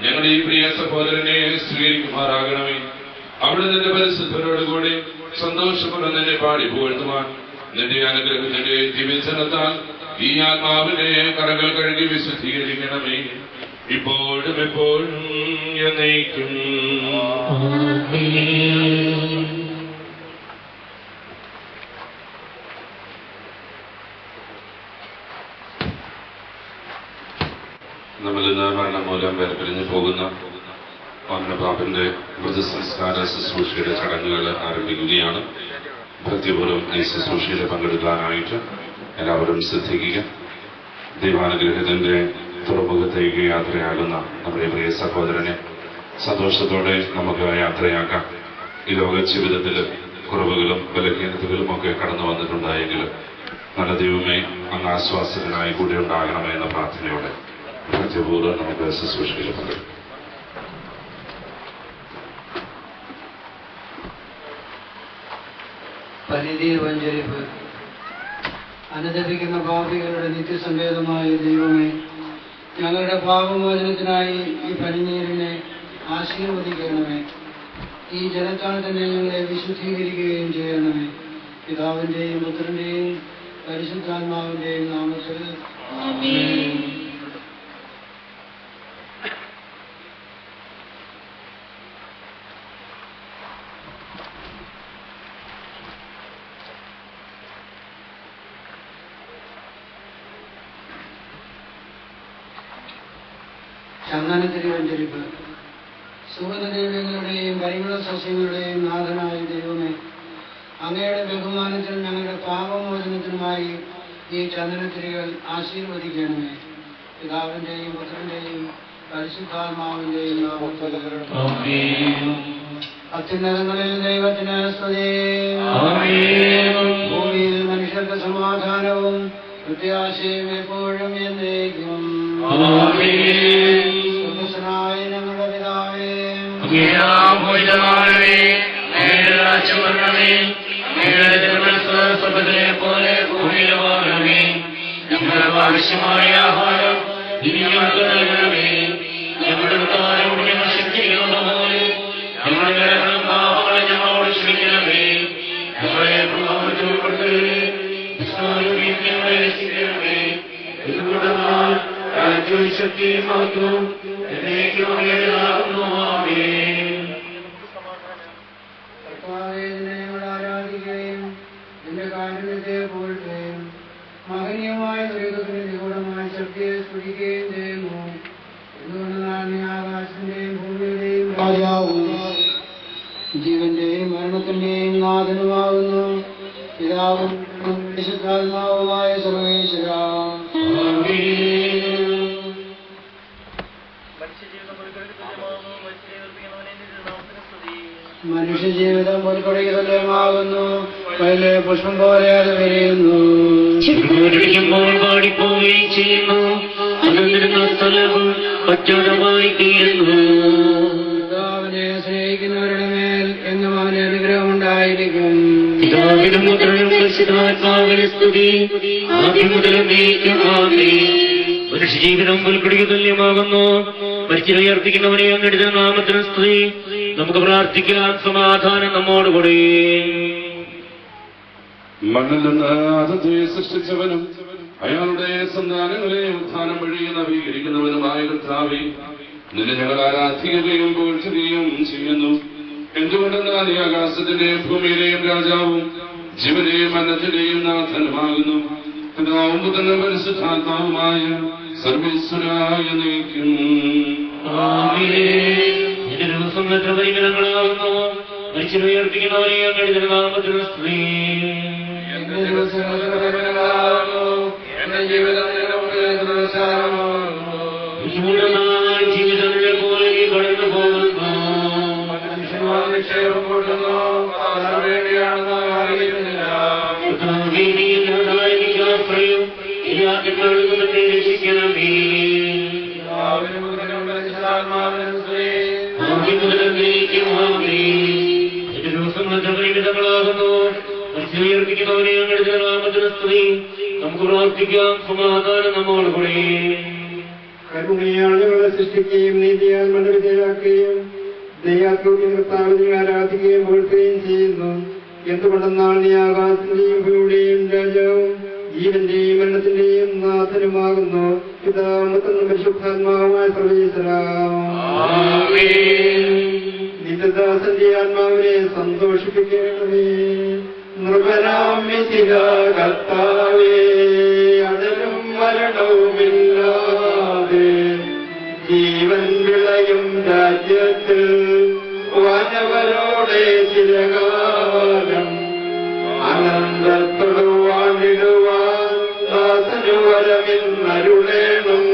ഞങ്ങളുടെ ഈ പ്രിയ സഹോദരനെ സ്വീകരിക്കുമാറാകണമേ. അവിടെ നിന്റെ പരിശുദ്ധരോടുകൂടി സന്തോഷപൂർവ്വം നിന്നെ പാടി പുകഴ്ത്തുവാൻ നിന്റെ അനുഗ്രഹത്തിന്റെ ദിവ്യജനത്താൽ ഈ ആത്മാവിനെ കറകൾ കഴുകി വിശുദ്ധീകരിക്കണമേ. ഇപ്പോഴും എപ്പോഴും എന്നേക്കും. നമ്മളിന്ന് മരണം മൂലം വേർപിരിഞ്ഞു പോകുന്ന വാമനപാപ്പന്റെ മൃതസംസ്കാര ശുശ്രൂഷയുടെ ചടങ്ങുകൾ ആരംഭിക്കുകയാണ്. ഭക്തിപൂർവ്വം ഈ ശുശ്രൂഷയിൽ പങ്കെടുക്കാനായിട്ട് എല്ലാവരും ശ്രദ്ധിക്കുക. ദൈവാനുഗ്രഹത്തിന്റെ തുറമുഖത്തേക്ക് യാത്രയാകുന്ന നമ്മുടെ പ്രിയ സഹോദരനെ സന്തോഷത്തോടെ നമുക്ക് യാത്രയാക്കാം. ഈ ലോക ജീവിതത്തിൽ കുറവുകളും ബലഹീനതകളും ഒക്കെ കടന്നു വന്നിട്ടുണ്ടായെങ്കിലും നല്ല ദൈവമേ അങ്ങ് ആശ്വാസത്തിനായി കൂടെ ഉണ്ടാകണമേ എന്ന പ്രാർത്ഥനയോടെ ഭക്തിപൂർവ്വം നമുക്ക് ശുശ്രൂഷയിൽ പങ്കെടുക്കാം. പരിധി വഞ്ചരിപ്പ് അനുദപിക്കുന്ന പാപികളുടെ നിത്യസങ്കേതമായ ദൈവമേ, ഞങ്ങളുടെ പാപമോചനത്തിനായി ഈ പനിനീരിനെ ആശീർവദിക്കണമേ. ഈ ജലത്താൽ തന്നെ ഞങ്ങളെ വിശുദ്ധീകരിക്കുകയും ചെയ്യണമേ. പിതാവിന്റെയും പുത്രന്റെയും പരിശുദ്ധാത്മാവിന്റെയും നാമത്തിൽ ആമേൻ. ചന്ദനത്തിരി വഞ്ചരിപ്പ്. സുഗന്ധദ്രവ്യങ്ങളുടെയും പരിമള സസ്യങ്ങളുടെയും നാഥനായ ദൈവമേ, അങ്ങയുടെ ബഹുമാനത്തിൽ ഞങ്ങളുടെ പാപമോചനത്തിനുമായി ഈ ചന്ദനത്തിരികൾ ആശീർവദിക്കണമേ. പിതാവിന്റെയും പുത്രന്റെയും പരിശുദ്ധാത്മാവിന്റെയും നാമത്തിൽ അത്യുന്നതങ്ങളിൽ ദൈവത്തിന് സ്തുതി. ഭൂമിയിൽ മനുഷ്യർക്ക് സമാധാനവും പ്രത്യാശയും എപ്പോഴും എന്നേക്കും. സ്വർഗ്ഗസ്ഥനായ ഞങ്ങളുടെ പിതാവേ, പോലെ ഭൂമിയിലെ ഞങ്ങൾക്ക് ആവശ്യമായ ആഹാരം ഇനി ഞങ്ങൾക്ക് നൽകണമേ. ഞങ്ങളുടെ താരോട് ഞങ്ങൾ ശക്തിയുള്ളതുപോലെ ഞങ്ങളുടെ കടങ്ങളും പാപങ്ങളും ഞങ്ങളോട് ക്ഷമിക്കണമേ. ഞങ്ങളെ പ്രലോഭനത്തിൽപ്പെടുത്തരുതേ, ദുഷ്ടാരൂപിയിൽ ഞങ്ങളെ രക്ഷിക്കണമേ. എന്തുകൊണ്ടെന്നാൽ രാജ്യവും ശക്തിയും മഹത്വവും എന്നേക്കും അങ്ങേതാകുന്നു. ആമേൻ. കർത്താവേ, നിന്നെ ഞങ്ങൾ ആരാധിക്കുകയും നിന്റെ കാരുണ്യത്തെ പുകഴ്ത്തുകയും മഹനീയമായ ദൈവത്തിന് നിഗൂഢമായ ശക്തിയെ സ്തുതിക്കുകയും ചെയ്യുന്നു. എന്തുകൊണ്ടെന്നാൽ നീ ആകാശത്തിന്റെയും ഭൂമിയുടെയും രാജാവും ജീവന്റെയും മരണത്തിന്റെയും നാഥനുമാകുന്നു. പിതാവും പരിശുദ്ധാത്മാവുമായ സർവേശ്വര. മനുഷ്യജീവിതം പൊൽക്കൊടിക്ക് തുല്യമാകുന്നു. വയലിലെ പുഷ്പം പോലെ അത് വിരിയുന്നു. ചിരിക്കുമ്പോൾ പാടിപ്പോവുകയും ചെയ്യുന്നു. അനന്തരുന്ന സ്ഥലവും പച്ചടമായി തീരുന്നു. കർത്താവിനെ സ്നേഹിക്കുന്നവരുടെ മേൽ എന്നും അവന് അനുഗ്രഹമുണ്ടായിരിക്കും. പിതാവിനും പുത്രനും പരിശുദ്ധാത്മാവിനും സ്തുതി, ആദ്യം മുതൽ എന്നേക്കും. ആമേൻ. മനുഷ്യജീവിതം പുൽക്കൊടിക്ക് തുല്യമാകുന്നു. മരിച്ചിലയർപ്പിക്കുന്നവനെ അങ്ങയുടെ നാമത്തിന് സ്തുതി. നമുക്ക് പ്രാർത്ഥിക്കാം. സമാധാനം നമ്മോടുകൂടി. മണ്ണിൽ നിന്ന് ആദത്തെ സൃഷ്ടിച്ചവനും അയാളുടെ സന്താനങ്ങളെ ഉത്ഥാനം വഴി നവീകരിക്കുന്നവനുമായ കർത്താവേ, നിന്നെ ഞങ്ങൾ ആരാധിക്കുകയും പുകഴ്ത്തുകയും ചെയ്യുന്നു. എന്തുകൊണ്ടെന്നാൽ നീ ആകാശത്തിന്റെയും ഭൂമിയിലെയും രാജാവും ജീവനെയും മരണത്തിന്റെയും നാഥനുമാകുന്നു. പിതാവും പുത്രനും പരിശുദ്ധാത്മാവുമായ സർവേശ്വരായ നീക്കും. പരിമിതങ്ങളാകുന്നു. മരിച്ചിലുയർപ്പിക്കുന്നവരെ അങ്ങയുടെ നാമത്തിന് സ്ത്രീ. ജീവിതങ്ങളെ പോലെ കടന്നു പോകുന്നു. നിക്ഷേപം കൊണ്ടുന്നു വേണ്ടിയാണെന്ന് അറിയുന്നില്ല. രക്ഷിക്കണമേ. പരിമിതങ്ങളാകുന്നു. മരിച്ചുയർപ്പിക്കുന്നവരെ അങ്ങയുടെ നാമത്തിന് സ്തുതി. നമുക്ക് പ്രാർത്ഥിക്കാം. സമാധാനം നമ്മോടുകൂടി. കരുണയാൽ ഞങ്ങളെ സൃഷ്ടിക്കുകയും നീതിയാൽ മണ്ഡലത്തിലാക്കുകയും ദയാത്മകയും കർത്താവിനെ ആരാധിക്കുകയും പുകഴ്ത്തുകയും ചെയ്യുന്നു. എന്തുകൊണ്ടെന്നാൽ നീ ആകാശത്തിന്റെയും ഭൂമിയുടെയും രാജാവും ജീവന്റെയും മരണത്തിന്റെയും നാഥനുമാകുന്നു. പിതാവും പുത്രനും പരിശുദ്ധാത്മാവുമായ സർവേശ്വര. നിന്റെ ദാസന്റെ ആത്മാവിനെ സന്തോഷിപ്പിക്കണമേ. നൃപരാമ്യശില കർത്താവേ, അടലും മരണവുമില്ലാതെ ജീവൻ വിളയും രാജ്യത്തിൽ വാനവരോടെ ചിരകാലം അനന്തത്തൊടുവാനിടുവാൻ ദാസനു വരമിന്നരുളേണം.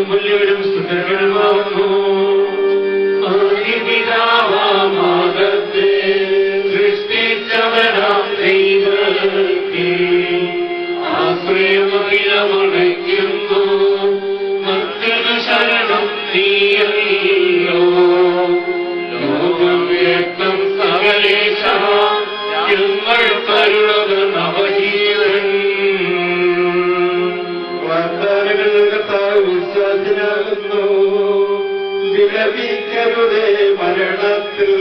മുല്യവരും സുന്ദരങ്ങളുമാകുന്നു. ആദിപിതാവാമാകത്തെ സൃഷ്ടിച്ചവരാം ദൈവത്തെ ആശ്രയമഖിലമണയ്ക്കുന്നു. മറ്റൊരു ശരണം നീയല്ലോ. ലോകം വ്യക്തം സകലേശ ഞങ്ങൾ കരുണക നവജീവൻ. വിശ്വാസിനാകുന്നു. വിലപിക്കരുതേ, മരണത്തിൽ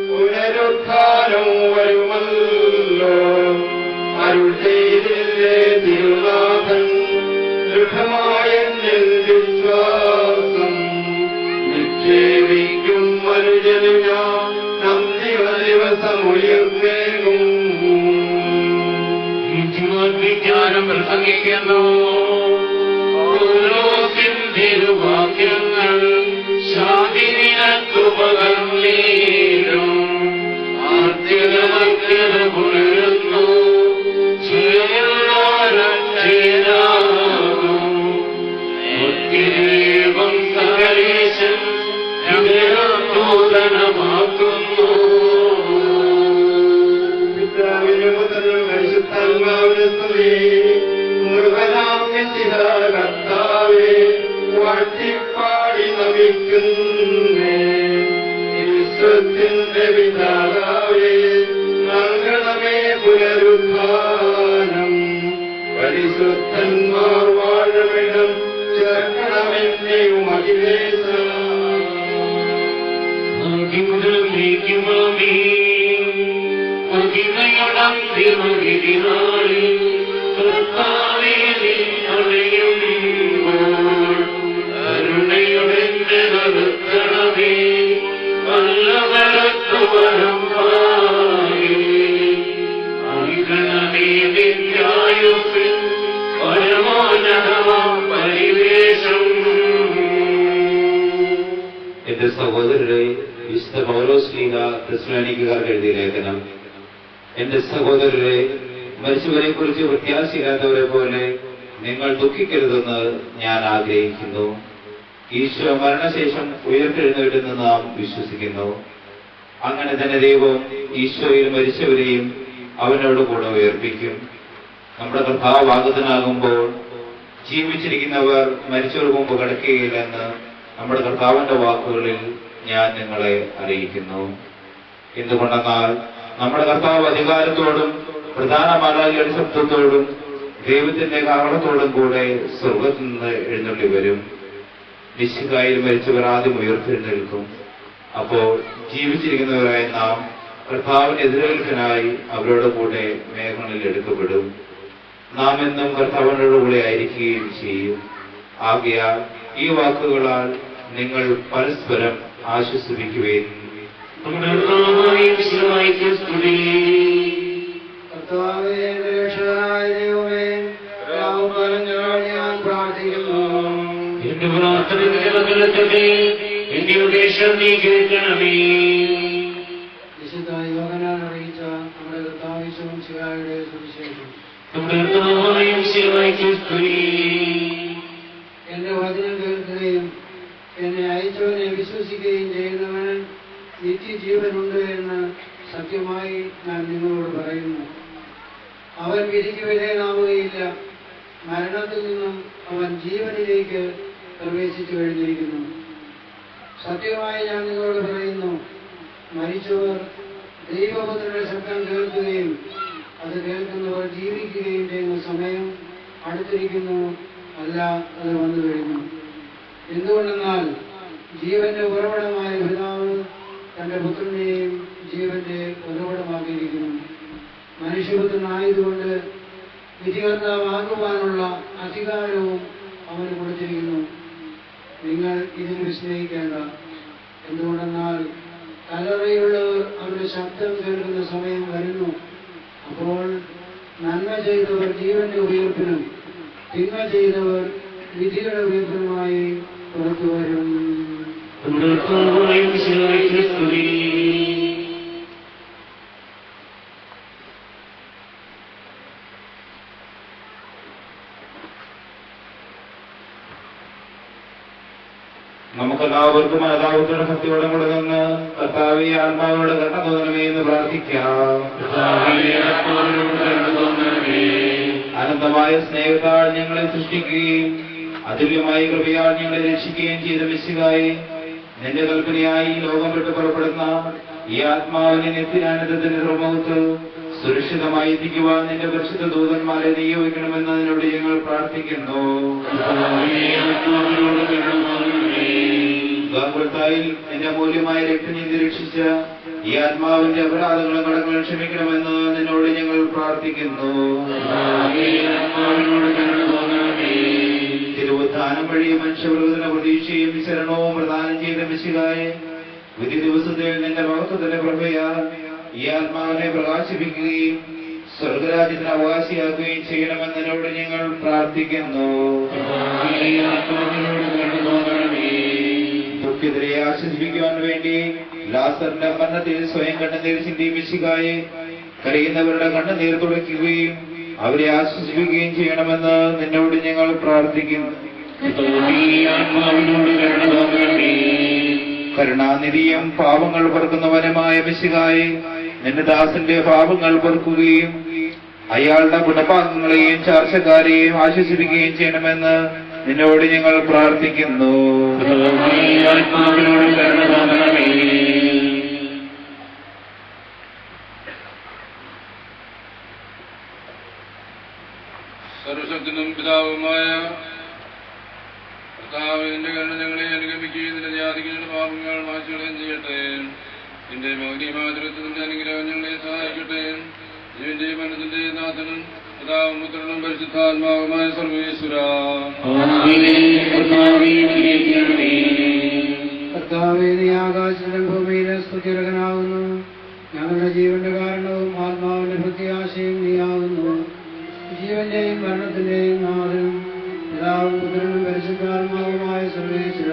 പുനരുദ്ധാനം വരുമല്ലോ. അരുൾ ചെയ്തില്ലേ തിരുനാഥൻ, ദൃഢമായ വിശ്വാസം നിക്ഷേപിക്കും മനുജനു ഞാൻ ദിവസമുയർന്നേകും. വിജ്ഞാനം പ്രസംഗിക്കുന്നു. തിരുവാക്യങ്ങൾ ശാന്തി നിനക്കു പകർന്നേരും. ആദ്യത പുലരുന്നു. േവം സകലേശൻ നൂതനമാക്കുന്നു. പിതാവിനും പുത്രനും പരിശുദ്ധാത്മാവിനും സ്തുതി. നൃപനാമ്യശില കർത്താവേ, വാഴ്ത്തിപ്പാടി നമിക്കുന്നേ. വിശ്വത്തിന്റെ പിതാവേ, നൽകണമേ പുനരുദ്ധാനം. വിശുദ്ധന്മാർ വാഴവിടം ചേർക്കണമെന്നെയും അഖിലേശ എന്റെ സഹോദരരെ, വിശുദ്ധ പൗലോസ്ലീഹ തെസ്സലോനിക്കക്കാർക്ക് എഴുതിയ ലേഖനം. എന്റെ സഹോദരരെ, മരിച്ചവരെ കുറിച്ച് പ്രത്യാശയില്ലാത്തവരെ പോലെ നിങ്ങൾ ദുഃഖിക്കരുതെന്ന് ഞാൻ ആഗ്രഹിക്കുന്നു. ഈശോ മരണശേഷം ഉയർത്തെഴുന്നേറ്റെന്ന് നാം വിശ്വസിക്കുന്നു. അങ്ങനെ തന്നെ ദൈവം ഈശോയിൽ മരിച്ചവരെയും അവനോട് കൂടെ ഉയർപ്പിക്കും. നമ്മുടെ കർത്താവ് വാഗ്ദത്തനാകുമ്പോൾ ജീവിച്ചിരിക്കുന്നവർ മരിച്ചവർക്ക് മുമ്പ് കിടക്കുകയില്ലെന്ന് നമ്മുടെ കർത്താവിന്റെ വാക്കുകളിൽ ഞാൻ നിങ്ങളെ അറിയിക്കുന്നു. എന്തുകൊണ്ടെന്നാൽ നമ്മുടെ കർത്താവ് അധികാരത്തോടും പ്രധാന മാതാവിയുടെ ശബ്ദത്തോടും ദൈവത്തിന്റെ കാവളത്തോടും കൂടെ സ്വർഗത്തിൽ നിന്ന് എഴുന്നള്ളി വരും. നിശ്ചിതായിൽ മരിച്ചവർ ആദ്യം ഉയർത്തെഴുന്നേൽക്കും. അപ്പോൾ ജീവിച്ചിരിക്കുന്നവരായ നാം കർത്താവിന്റെ എതിരേൽപ്പിനായി അവരുടെ കൂടെ മേഘങ്ങളിൽ എടുക്കപ്പെടും. നാം എന്നും കർത്താവിനോട് കൂടെ ആയിരിക്കുകയും ചെയ്യും. ആകയാൽ ഈ വാക്കുകളാൽ നിങ്ങൾ പരസ്പരം ആശ്വസിപ്പിക്കുകയും കർത്താവേ, രക്ഷകനായ ദൈവമേ, ഞാൻ പ്രാർത്ഥിക്കുന്നു. എന്റെ പ്രാർത്ഥന എന്റെ ഉപേക്ഷം നീ കേൾക്കണമേ. വിശുദ്ധ യോഹന്നാൻ അറിയിച്ച നമ്മുടെ കർത്താവിന്റെ സുവിശേഷം. എന്റെ വചനം കേൾക്കുകയും എന്നെ അയച്ചവനെ വിശ്വസിക്കുകയും ചെയ്യുന്നവന് നിത്യജീവനുണ്ട് എന്ന് സത്യമായി ഞാൻ നിങ്ങളോട് പറയുന്നു. അവൻ വിധിക്ക് വിധേയനാവുകയില്ല, മരണത്തിൽ നിന്നും അവൻ ജീവനിലേക്ക് പ്രവേശിച്ചു കഴിഞ്ഞിരിക്കുന്നു. സത്യമായി ഞാൻ നിങ്ങളോട് പറയുന്നു, മരിച്ചവർ ദൈവപുത്രന്റെ ശബ്ദം കേൾക്കുകയും അത് കേൾക്കുന്നവർ ജീവിക്കുകയും ചെയ്യുന്ന സമയം അടുത്തിരിക്കുന്നു, അല്ല അത് വന്നു കഴിഞ്ഞു. എന്തുകൊണ്ടെന്നാൽ ജീവന്റെ ഉറവിടമായ പിതാവ് തന്റെ പുത്രനെയും ജീവന്റെ ഉറവിടമാക്കിയിരിക്കുന്നു. മനുഷ്യപുത്രനായതുകൊണ്ട് വിധികർത്താവാകുവാനുള്ള അധികാരവും അവന് കൊടുത്തിരിക്കുന്നു. നിങ്ങൾ ഇതിന് വിസ്മയിക്കേണ്ട. എന്തുകൊണ്ടെന്നാൽ കല്ലറയുള്ളവർ അവരുടെ ശബ്ദം കേൾക്കുന്ന സമയം വരുന്നു. അപ്പോൾ നന്മ ചെയ്തവർ ജീവന്റെ ഉയർപ്പിനും തിന്മ ചെയ്തവർ വിധിയുടെ ഉയർപ്പിനുമായി പുറത്തു വരും. നമുക്കെല്ലാവർക്കും മാതാവിന്റെ ഭക്തിയോടെ കൂടെ നിന്ന് കർത്താവേ, ആത്മാവോട് കരുണ തോന്നണമേ എന്ന് പ്രാർത്ഥിക്കാം. അനന്തമായ സ്നേഹത്താൽ ഞങ്ങളെ സൃഷ്ടിക്കുകയും അതുല്യമായ കൃപയാൽ ഞങ്ങളെ രക്ഷിക്കുകയും ചെയ്ത മിശിഹായെ, നിന്റെ കൽപ്പനയായി ലോകം വിട്ട് പുറപ്പെടുന്ന ഈ ആത്മാവിനെ നിത്യാനന്ദത്തിന്റെ നിർമ്മത്ത് സുരക്ഷിതമായി എത്തിക്കുവാൻ നിന്റെ പരിശുദ്ധ ദൂതന്മാരെ നിയോഗിക്കണമെന്ന് അതിനോട് ഞങ്ങൾ പ്രാർത്ഥിക്കുന്നു. ഗാകുൽത്തായിൽ നിന്റെ മൂല്യമായ രക്തം രക്ഷിച്ച ഈ ആത്മാവിന്റെ അപരാധങ്ങളും കടങ്ങളും ക്ഷമിക്കണമെന്ന് നിന്നോട് ഞങ്ങൾ പ്രാർത്ഥിക്കുന്നു. തിരുവുത്ഥാനം വഴി മനുഷ്യവർഗത്തിന്റെ പ്രതീക്ഷയും ശരണവും പ്രദാനം ചെയ്ത മിശിഹായെ, വിധി ദിവസത്തിൽ നിന്റെ മഹത്വത്തിന്റെ പ്രഭയാൽ ഈ ആത്മാവിനെ പ്രകാശിപ്പിക്കുകയും സ്വർഗരാജ്യത്തിന് അവകാശിയാക്കുകയും ചെയ്യണമെന്ന് നിന്നോട് ഞങ്ങൾ പ്രാർത്ഥിക്കുന്നു. ദുഃഖിതരെ ആശ്വസിപ്പിക്കുവാൻ വേണ്ടി ലാസറിന്റെ മരണത്തിൽ സ്വയം കണ്ണുനീർ ചിന്തി മിശിഹായെ, കരയുന്നവരുടെ കണ്ണുനീർ തുടയ്ക്കുകയും അവരെ ആശ്വസിപ്പിക്കുകയും ചെയ്യണമെന്ന് നിന്നോട് ഞങ്ങൾ പ്രാർത്ഥിക്കുന്നു. കരുണാനിധിയും പാപങ്ങൾ പൊറുക്കുന്നവനുമായ മിശിഹായെ, നിന്റെ ദാസന്റെ പാപങ്ങൾ പൊറുക്കുകയും അയാളുടെ കുടുംബാംഗങ്ങളെയും ചാർച്ചക്കാരെയും ആശ്വസിപ്പിക്കുകയും ചെയ്യണമെന്ന് നിന്നോട് ഞങ്ങൾ പ്രാർത്ഥിക്കുന്നു. സർവശക്തനും പിതാവുമായ കർത്താവിന്റെ കരുണ ഞങ്ങളെ അനുഗമിക്കുകയും നിന്റെ ജാതികളുടെ പാപങ്ങൾ മാറ്റുകയും ചെയ്യട്ടെ. നിന്റെ മൗനിമാതൃത്വത്തിന്റെ അനുഗ്രഹം ഞങ്ങളെ സഹായിക്കട്ടെ. ജീവന്റെ മനസ്സിന്റെ നാഥനും പിതാവും പുത്രനും പരിശുദ്ധാത്മാവുമായ സർവേശ്വര. കർത്താവേ, നീ ആകാശത്തിലും ഭൂമിയിലെ സ്തുതിർഹനാകുന്നു. ഞങ്ങളുടെ ജീവന്റെ കാരണവും ആത്മാവിന്റെ പ്രത്യാശയും നീയാകുന്നു. ജീവന്റെയും മരണത്തിന്റെയും നാഥനും പിതാവും പുത്രനും പരിശുദ്ധാത്മാവുമായ സർവേശ്വര.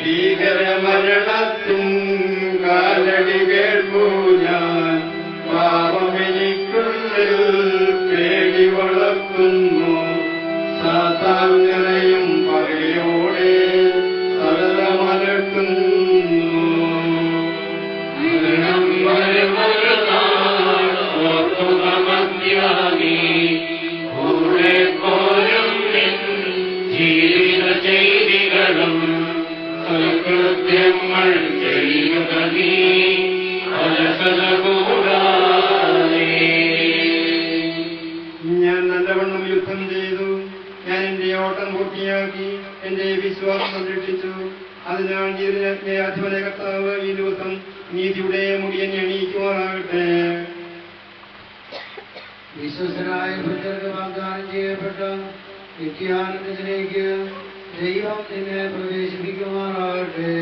ഭീകരമരണത്തും കാലടി കേൾപ്പൂ ഞാൻ. പാപമെനിക്കുള്ളിൽ പേടി വളർത്തുന്നു. സാത്താന്യതയും പകയോടെ സകലമലട്ടുന്നു. ജീവിത ചെയ്തികളും കൃത്യങ്ങൾ ചെയ്യുക നീ അലസത കൂടാതെ. ഞാൻ നല്ലവണ്ണം യുദ്ധം ചെയ്തു. ഞാൻ എന്റെ ഓട്ടം പൂർത്തിയാക്കി എന്റെ വിശ്വാസം സംരക്ഷിച്ചു. അതിനാൽ ജീവിതത്തിലെ അധിപന കർത്താവ് ഈ ദിവസം നീതിയുടെ മുടിയനെ അണിയിക്കുവാനാകട്ടെ. വിശ്വസനായ ഭക്തർക്ക് വാഗ്ദാനം ചെയ്യപ്പെട്ട നിത്യാനന്ദത്തിലേക്ക് ദൈവം നിന്നെ പ്രവേശിപ്പിക്കുമാറാകട്ടെ.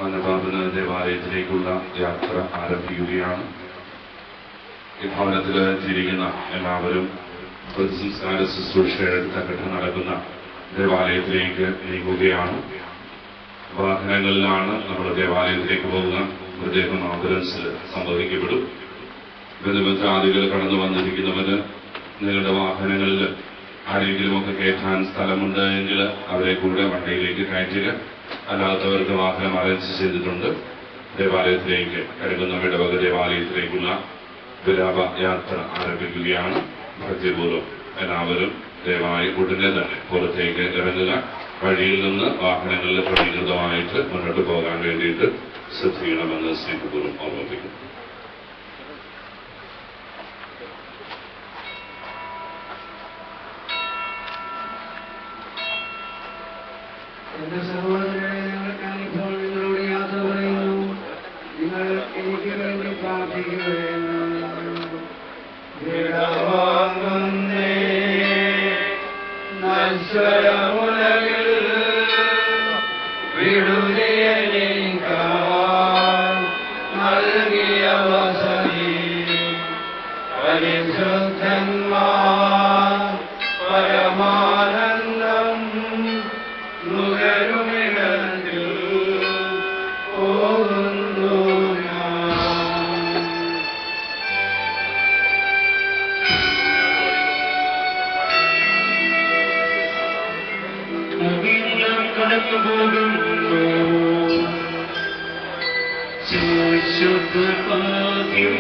അന്നപാപന ദേവാലയത്തിലേക്കുള്ള യാത്ര ആരംഭിക്കുകയാണ്. ഈ ഭവനത്തിൽ തിരിയുന്ന എല്ലാവരും സംസ്കാര ശുശ്രൂഷയുടെ ഘട്ടം നടക്കുന്ന ദേവാലയത്തിലേക്ക് നീങ്ങുകയാണ്. വാഹനങ്ങളിലാണ് നമ്മൾ ദേവാലയത്തിലേക്ക് പോകുക. പ്രത്യേകം ആംബുലൻസിൽ സംഭവിക്കപ്പെടും. ബന്ധുമിത്രാദികൾ കടന്നു വന്നിരിക്കുന്നവര് നിങ്ങളുടെ വാഹനങ്ങളിൽ ആരെങ്കിലുമൊക്കെ കയറ്റാൻ സ്ഥലമുണ്ട് എങ്കിൽ അവരെ കൂടെ വണ്ടിയിലേക്ക് കയറ്റുക. അല്ലാത്തവർക്ക് വാഹനം അറേഞ്ച് ചെയ്തിട്ടുണ്ട്. ദേവാലയത്തിലേക്ക് കരുകുന്ന ഇടവക ദേവാലയത്തിലേക്കുള്ള വിലാപ യാത്ര ആരംഭിക്കുകയാണ്. ഭക്തിപൂർവ്വം എല്ലാവരും ദയവായി ഉടനെ തന്നെ പുറത്തേക്ക് ഇറങ്ങുക. വഴിയിൽ നിന്ന് വാഹനങ്ങളിൽ ക്രമീകൃതമായിട്ട് മുന്നോട്ട് പോകാൻ വേണ്ടിയിട്ട് ശ്രദ്ധിക്കണമെന്ന് സ്നേഹപൂർവ്വം ഓർമ്മിപ്പിക്കുന്നു. എന്റെ സഹോദരനെ, നിങ്ങൾക്കായി ഇപ്പോൾ നിങ്ങളോട് യാത്ര പറയുന്നു. നിങ്ങൾ എനിക്ക് വേണ്ടി പ്രാർത്ഥിക്കുകയെന്ന്. നശ്വരമുലകിൽ വിടുതിയെനിക്കാൻ നൽകിയ വസതി പരിശുദ്ധന്മാർ പരമാനന്ദം നുകരുമിടത്തിൽ പോകുന്നു ഞാൻ. അഖിലം കടന്നു പോകുന്നു. ശാശ്വത ഭാഗ്യം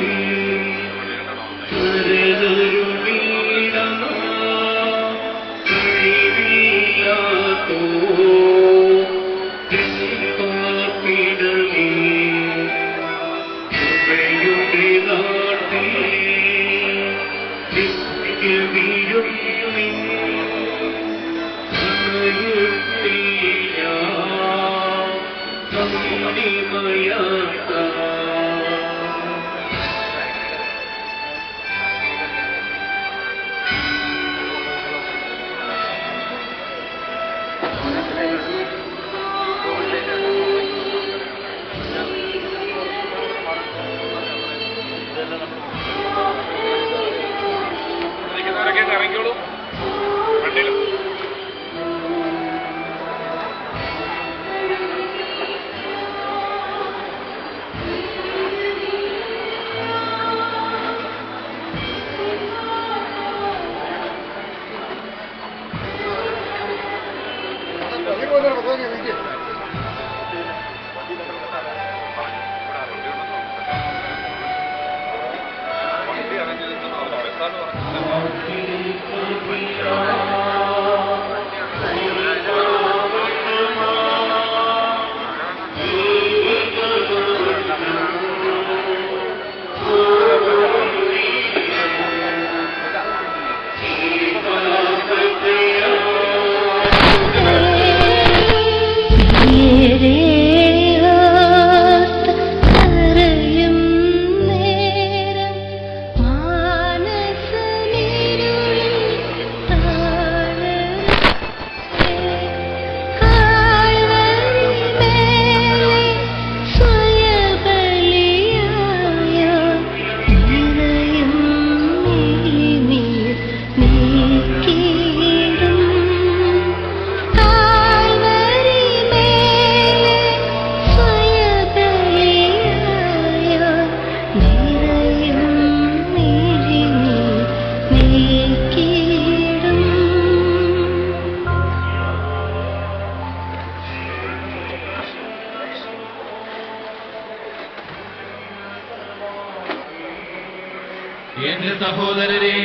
എന്റെ സഹോദരരെ,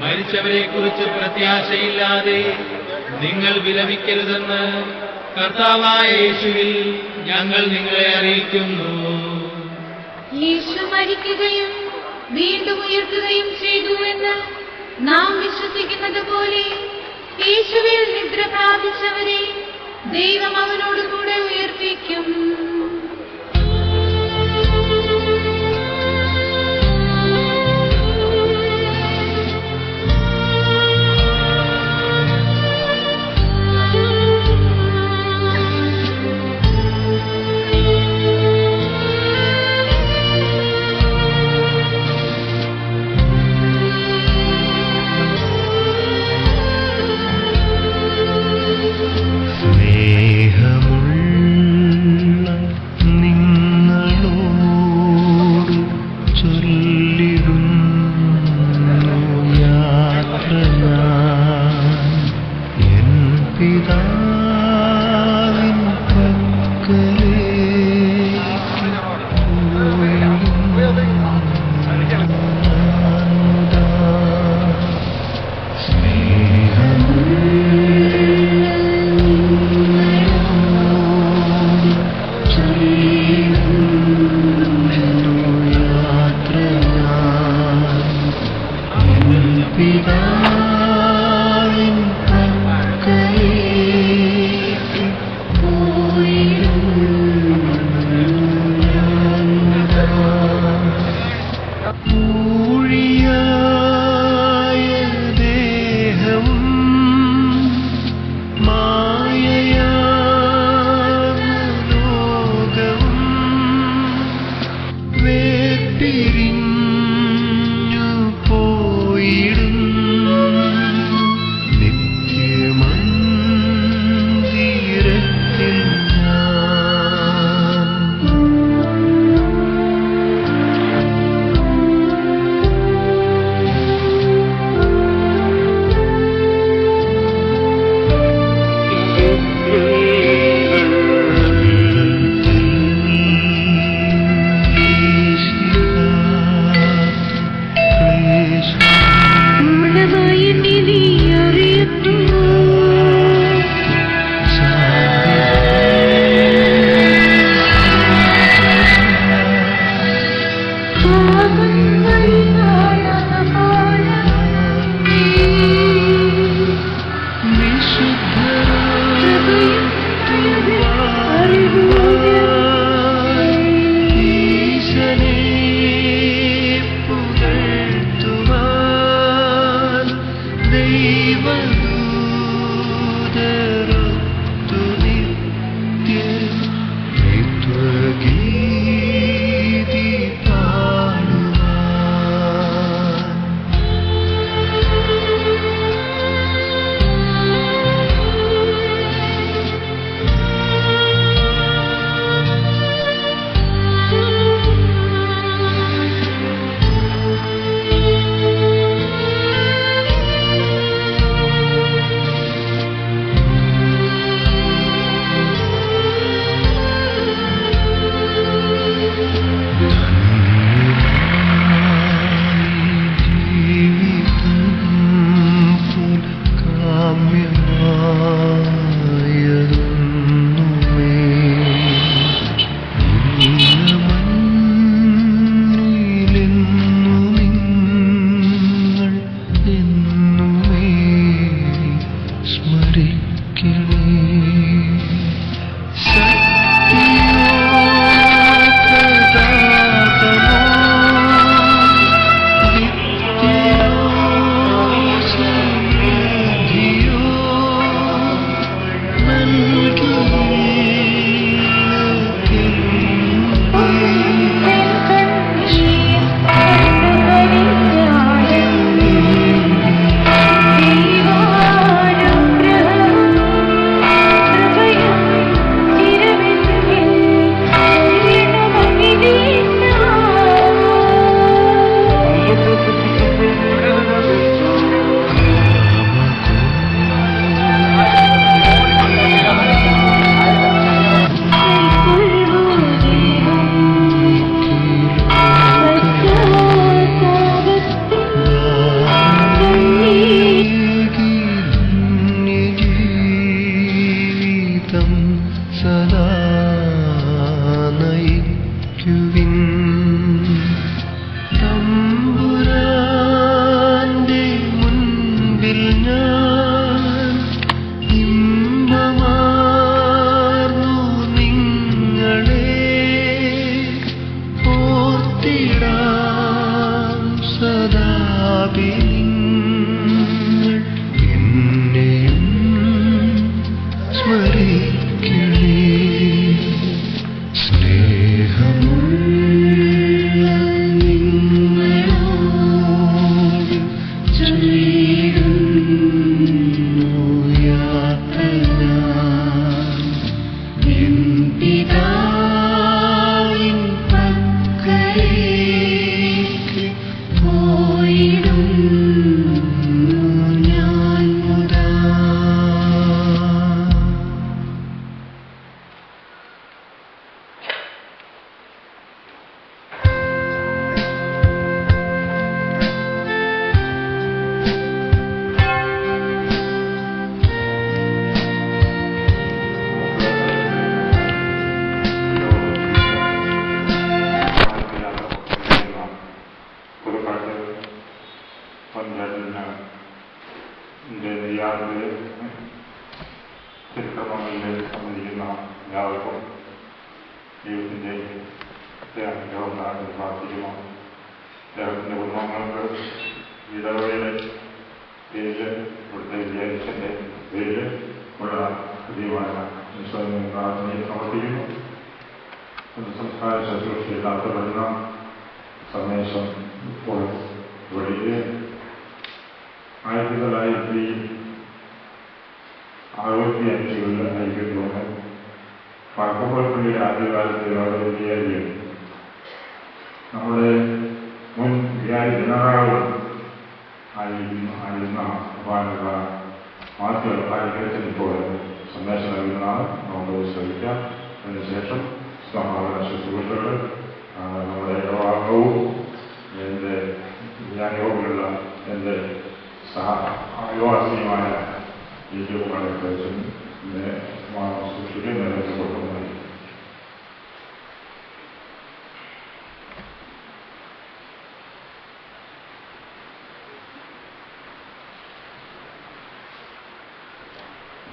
മരിച്ചവരെ കുറിച്ച് പ്രത്യാശയില്ലാതെ നിങ്ങൾ വിലപിക്കരുതെന്ന് കർത്താവായ യേശുവിൽ ഞങ്ങൾ നിങ്ങളെ അറിയിക്കുന്നു. യേശു മരിക്കുകയും വീണ്ടും ഉയർത്തുകയും ചെയ്തു എന്ന് നാം വിശ്വസിക്കുന്നത് പോലെ യേശുവിൽ നിദ്ര പ്രാപിച്ചവരെ ദൈവം അവനോട് കൂടെ ഉയർപ്പിക്കും. പിതാവിൻ പക്കലേ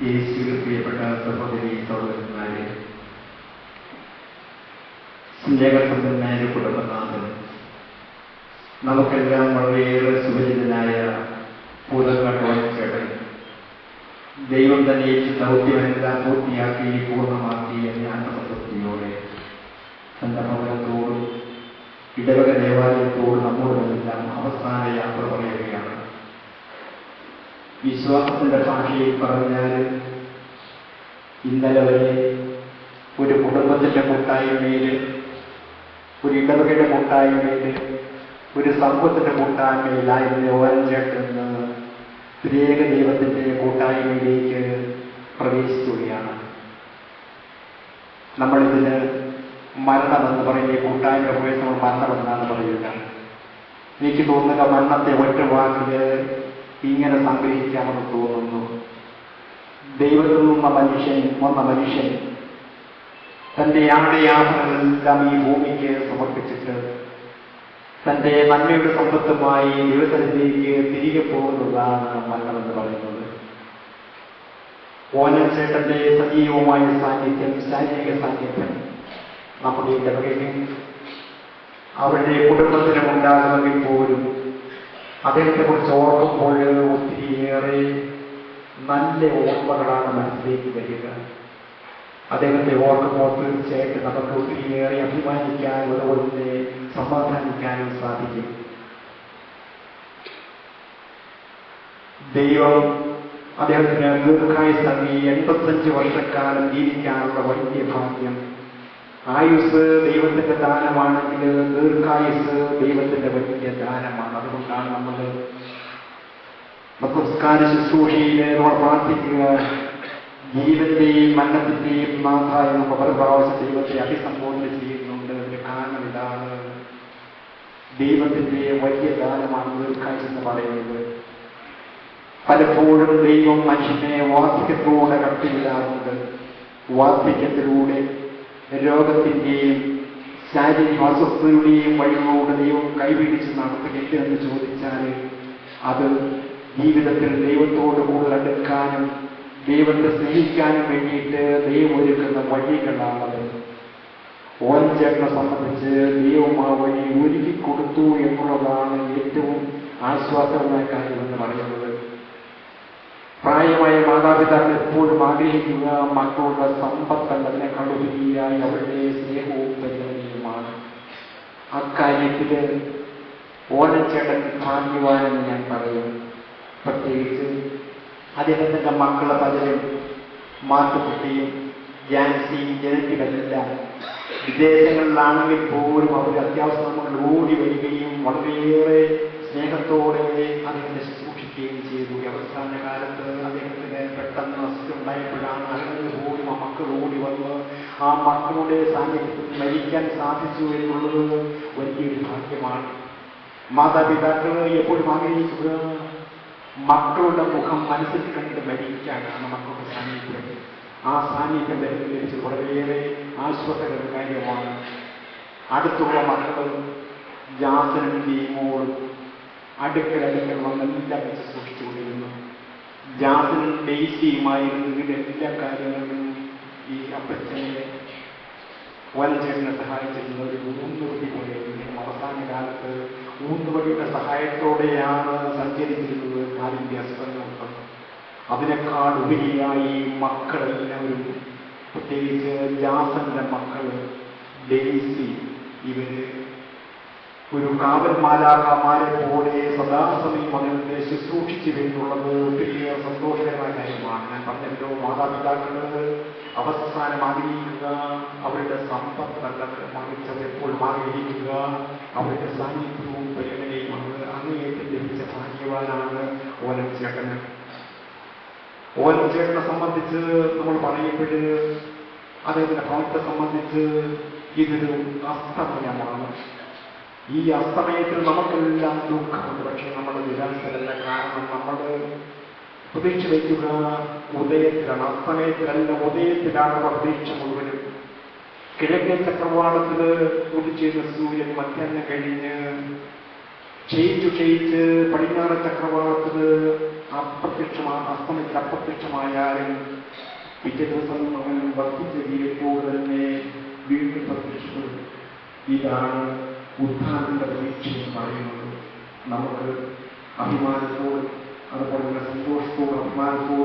യേശുവിൽ പ്രിയപ്പെട്ട സഹോദരി സഹോദരന്മാരെ, സ്നേഹസമ്പന്നനായ കുടുംബനാഥൻ, നമുക്കെല്ലാം വളരെയേറെ സുപരിചിതനായ പൂതങ്ങോട്ടോച്ചേട്ടൻ ദൈവം തന്നെ ഏറ്റ് ദൗത്യമെല്ലാം പൂർത്തിയാക്കി പൂർണ്ണമാക്കിയ ജ്ഞാനസംതൃപ്തിയോടെ തന്റെ ഭവനത്തോടും ഇടവക ദേവാലയത്തോടും നമ്മോടുമെല്ലാം അവസാന യാത്ര പറയുകയാണ്. വിശ്വാസത്തിന്റെ ഭാഷയിൽ പറഞ്ഞാൽ ഇന്നലെ വരെ ഒരു കുടുംബത്തിന്റെ കൂട്ടായ്മയിൽ, ഒരു ഇടവകയുടെ കൂട്ടായ്മയിൽ, ഒരു സമൂഹത്തിന്റെ കൂട്ടായ്മയിലായിരുന്ന ഓരഞ്ചേട്ടെന്ന് ത്രിയേക ദൈവത്തിന്റെ കൂട്ടായ്മയിലേക്ക് പ്രവേശിക്കുകയാണ്. നമ്മളിതിന് മരണമെന്ന് പറയുന്ന കൂട്ടായ്മ പോയി നമ്മൾ മരണമെന്നാണ് പറയുക. എനിക്ക് തോന്നുക മരണത്തെ ഒറ്റ വാക്കിൽ ഇങ്ങനെ സംഗ്രഹിക്കാമെന്ന് തോന്നുന്നു. ദൈവത്തിൽ വന്ന മനുഷ്യൻ തന്റെ ആടയാഭരണങ്ങളെല്ലാം ഈ ഭൂമിക്ക് സമർപ്പിച്ചിട്ട് തന്റെ നന്മയുടെ സമ്പത്തുമായി ദൈവത്തിലേക്ക് തിരികെ പോകുന്നതാണ് മരണമെന്ന് പറയുന്നത്. ഓനച്ചേട്ടന്റെ സജീവമായ സാന്നിധ്യം, ശാരീരിക സാന്നിധ്യം നമ്മുടെ ഇടവകയും അവരുടെ കുടുംബത്തിനും ഉണ്ടാകുമെങ്കിൽ പോലും അദ്ദേഹത്തെ കുറിച്ച് ഓർക്കുമ്പോൾ ഒത്തിരിയേറെ നല്ല ഓർമ്മകളാണ് മനസ്സിലേക്ക് വരിക. അദ്ദേഹത്തെ ഓർക്കുമ്പോൾ തീർച്ചയായിട്ടും നമുക്ക് ഒത്തിരിയേറെ അഭിമാനിക്കാനും അതുപോലെ തന്നെ സമാധാനിക്കാനും സാധിക്കും. ദൈവം അദ്ദേഹത്തിന് ദീർഘായുസ് നൽകി 85 വർഷക്കാലം ജീവിക്കാനുള്ള വലിയ ഭാഗ്യം. ആയുസ് ദൈവത്തിന്റെ ദാനമാണെങ്കിൽ ദീർഘായുസ് ദൈവത്തിന്റെ വലിയ ദാനമാണ്. അതുകൊണ്ടാണ് നമ്മൾ സംസ്കാര ശുശ്രൂഷയിൽ നമ്മൾ പ്രാർത്ഥിക്കുക, ജീവന്റെയും മരണത്തിന്റെയും നാഥായ നമ്മൾ പല പ്രാവശ്യം ദൈവത്തെ അഭിസംബോധന ചെയ്യുന്നുണ്ട്. അതിന് കാരണം ഇതാണ്, ദൈവത്തിന്റെ വലിയ ദാനമാണ് ദീർഘായുസ് എന്ന് പറയുന്നത്. പലപ്പോഴും ദൈവം മനുഷ്യനെ വാർദ്ധക്യത്തോടെ കട്ടിയില്ലാറുണ്ട്. വാർദ്ധക്യത്തിലൂടെ രോഗത്തിന്റെയും ശാരീരിക അസ്വസ്ഥതയുടെയും വഴികളോട് ദൈവം കൈപിടിച്ച് നടത്തുകയില്ല എന്ന് ചോദിച്ചാൽ അത് ജീവിതത്തിൽ ദൈവത്തോട് കൂടുതൽ അടുക്കാനും ദൈവത്തെ സ്നേഹിക്കാനും വേണ്ടിയിട്ട് ദൈവം ഒരുക്കുന്ന വഴികളാണത്. ഓൻചേട്ടനെ സംബന്ധിച്ച് ദൈവം ആ വഴി ഒരുക്കി കൊടുത്തു എന്നുള്ളതാണ് ഏറ്റവും ആശ്വാസമായ കാര്യമെന്ന് പറയുന്നത്. പ്രായമായ മാതാപിതാക്കൾ എപ്പോഴും ആഗ്രഹിക്കുക മക്കളുടെ സമ്പത്തല്ല, അതിനെക്കാളുപരിയായി അവരുടെ സ്നേഹവും പരിഗണനയുമാണ്. അക്കാര്യത്തിൽ ഓനച്ചേട്ടൻ ഭാഗ്യവാനെന്ന് ഞാൻ പറയും. പ്രത്യേകിച്ച് അദ്ദേഹത്തിൻ്റെ മക്കളെ പലരും മാത്തുക്കുട്ടിയും ജാൻസിയും ജനറ്റികളെല്ലാം വിദേശങ്ങളിലാണെങ്കിൽ പോലും അവർ അത്യാവശ്യം നമ്മൾ ഓടി വരികയും വളരെയേറെ സ്നേഹത്തോടെ അദ്ദേഹത്തെ ശുശ്രൂഷിക്കുകയും ചെയ്തു. അവസാന കാലത്ത് അദ്ദേഹത്തിന് പെട്ടെന്ന് അസുഖമുണ്ടായപ്പോഴാണ് അല്ലെങ്കിൽ പോലും ആ മക്കൾ ഓടി വന്ന് ആ മക്കളുടെ സാന്നിധ്യത്തിൽ മരിക്കാൻ സാധിച്ചു എന്നുള്ളത് വലിയൊരു ഭാഗ്യമാണ്. മാതാപിതാക്കൾ എപ്പോഴും ആഗ്രഹിക്കുക മക്കളുടെ മുഖം മനസ്സിൽ കണ്ട് മരിക്കാനാണ് മക്കളുടെ സാന്നിധ്യം. ആ സാന്നിധ്യം ലഭിച്ച് വളരെയേറെ ആശ്വാസകര കാര്യമാണ്. അടുത്തുള്ള മക്കൾ ജാസനും ടീമോളും അടുക്കൽ വന്നെല്ലാം വെച്ച് സൂക്ഷിച്ചുകൊണ്ടിരുന്നു. ജാസനും ഡെയ്സിയുമായിരുന്നു ഇതിൻ്റെ എല്ലാ കാര്യങ്ങളിലും ഈ അപ്പച്ചനെ വനചേട്ടനെ സഹായിച്ചിരുന്ന ഒരു ഊന്നുവടി പോലെയായിരുന്നു. അവസാന കാലത്ത് ഊന്നുവടിയുടെ സഹായത്തോടെയാണ് സഞ്ചരിച്ചിരുന്നത് കാലിൻ്റെ അസുഖങ്ങൾക്ക്. അതിനേക്കാൾ ഉപരിയായി മക്കളെല്ലാവരും, പ്രത്യേകിച്ച് ജാസന്റെ മക്കൾ ഡെയ്സി, ഇവര് ഒരു കാവൽ മാലാഖമാരെ പോലെ സദാസമയം അങ്ങനെ ശുശ്രൂഷിച്ചു എന്നുള്ളത് ഒത്തിരിയേറെ സന്തോഷകരമായ കാര്യമാണ്. ഞാൻ പറഞ്ഞല്ലോ, മാതാപിതാക്കൾ അവസാനം ആഗ്രഹിക്കുക അവരുടെ സമ്പത്തല്ല, മറിച്ചവരെപ്പോഴും ആഗ്രഹിക്കുക അവരുടെ സാന്നിധ്യവും പരിഗണനയുമാണ്. അങ്ങേയറ്റം ലഭിച്ച ഭാഗ്യവാനാണ് ഓനച്ചേട്ടന്. ഓനച്ചേട്ടനെ സംബന്ധിച്ച് നമ്മൾ പറയുമ്പോൾ അദ്ദേഹത്തിന്റെ ഭവനത്തെ സംബന്ധിച്ച് ഇതൊരു അസ്തമയമാണ്. ഈ അസ്തമയത്തിൽ നമുക്കെല്ലാം ദുഃഖമുണ്ട്. പക്ഷേ നമ്മൾ നിരാശരല്ല. കാരണം നമ്മൾ പ്രതീക്ഷ വയ്ക്കുക ഉദയത്തിലാണ്, അസ്തമയത്തിലല്ല ഉദയത്തിലാണ് പ്രതീക്ഷ മുഴുവനും. കിഴക്കൻ ചക്രവാളത്തിൽ ഉദിച്ചിരുന്ന സൂര്യൻ മധ്യാഹ്നം കഴിഞ്ഞ് ക്ഷയിച്ച് പടിഞ്ഞാറ് ചക്രവാളത്തിൽ അസ്തമിച്ച് അപ്രത്യക്ഷമായാലും പിറ്റേ ദിവസം അവൻ വർദ്ധിച്ച ജീവത്തോട് തന്നെ വീണ്ടും പ്രത്യക്ഷപ്പെടും. ഇതാണ് ഉദ്ധാനത്തിന്റെ പ്രതീക്ഷ എന്ന് പറയുന്നത്. നമുക്ക് അഭിമാനത്തോടും അതുപോലെ തന്നെ സന്തോഷത്തോടും അഭിമാനത്തോടും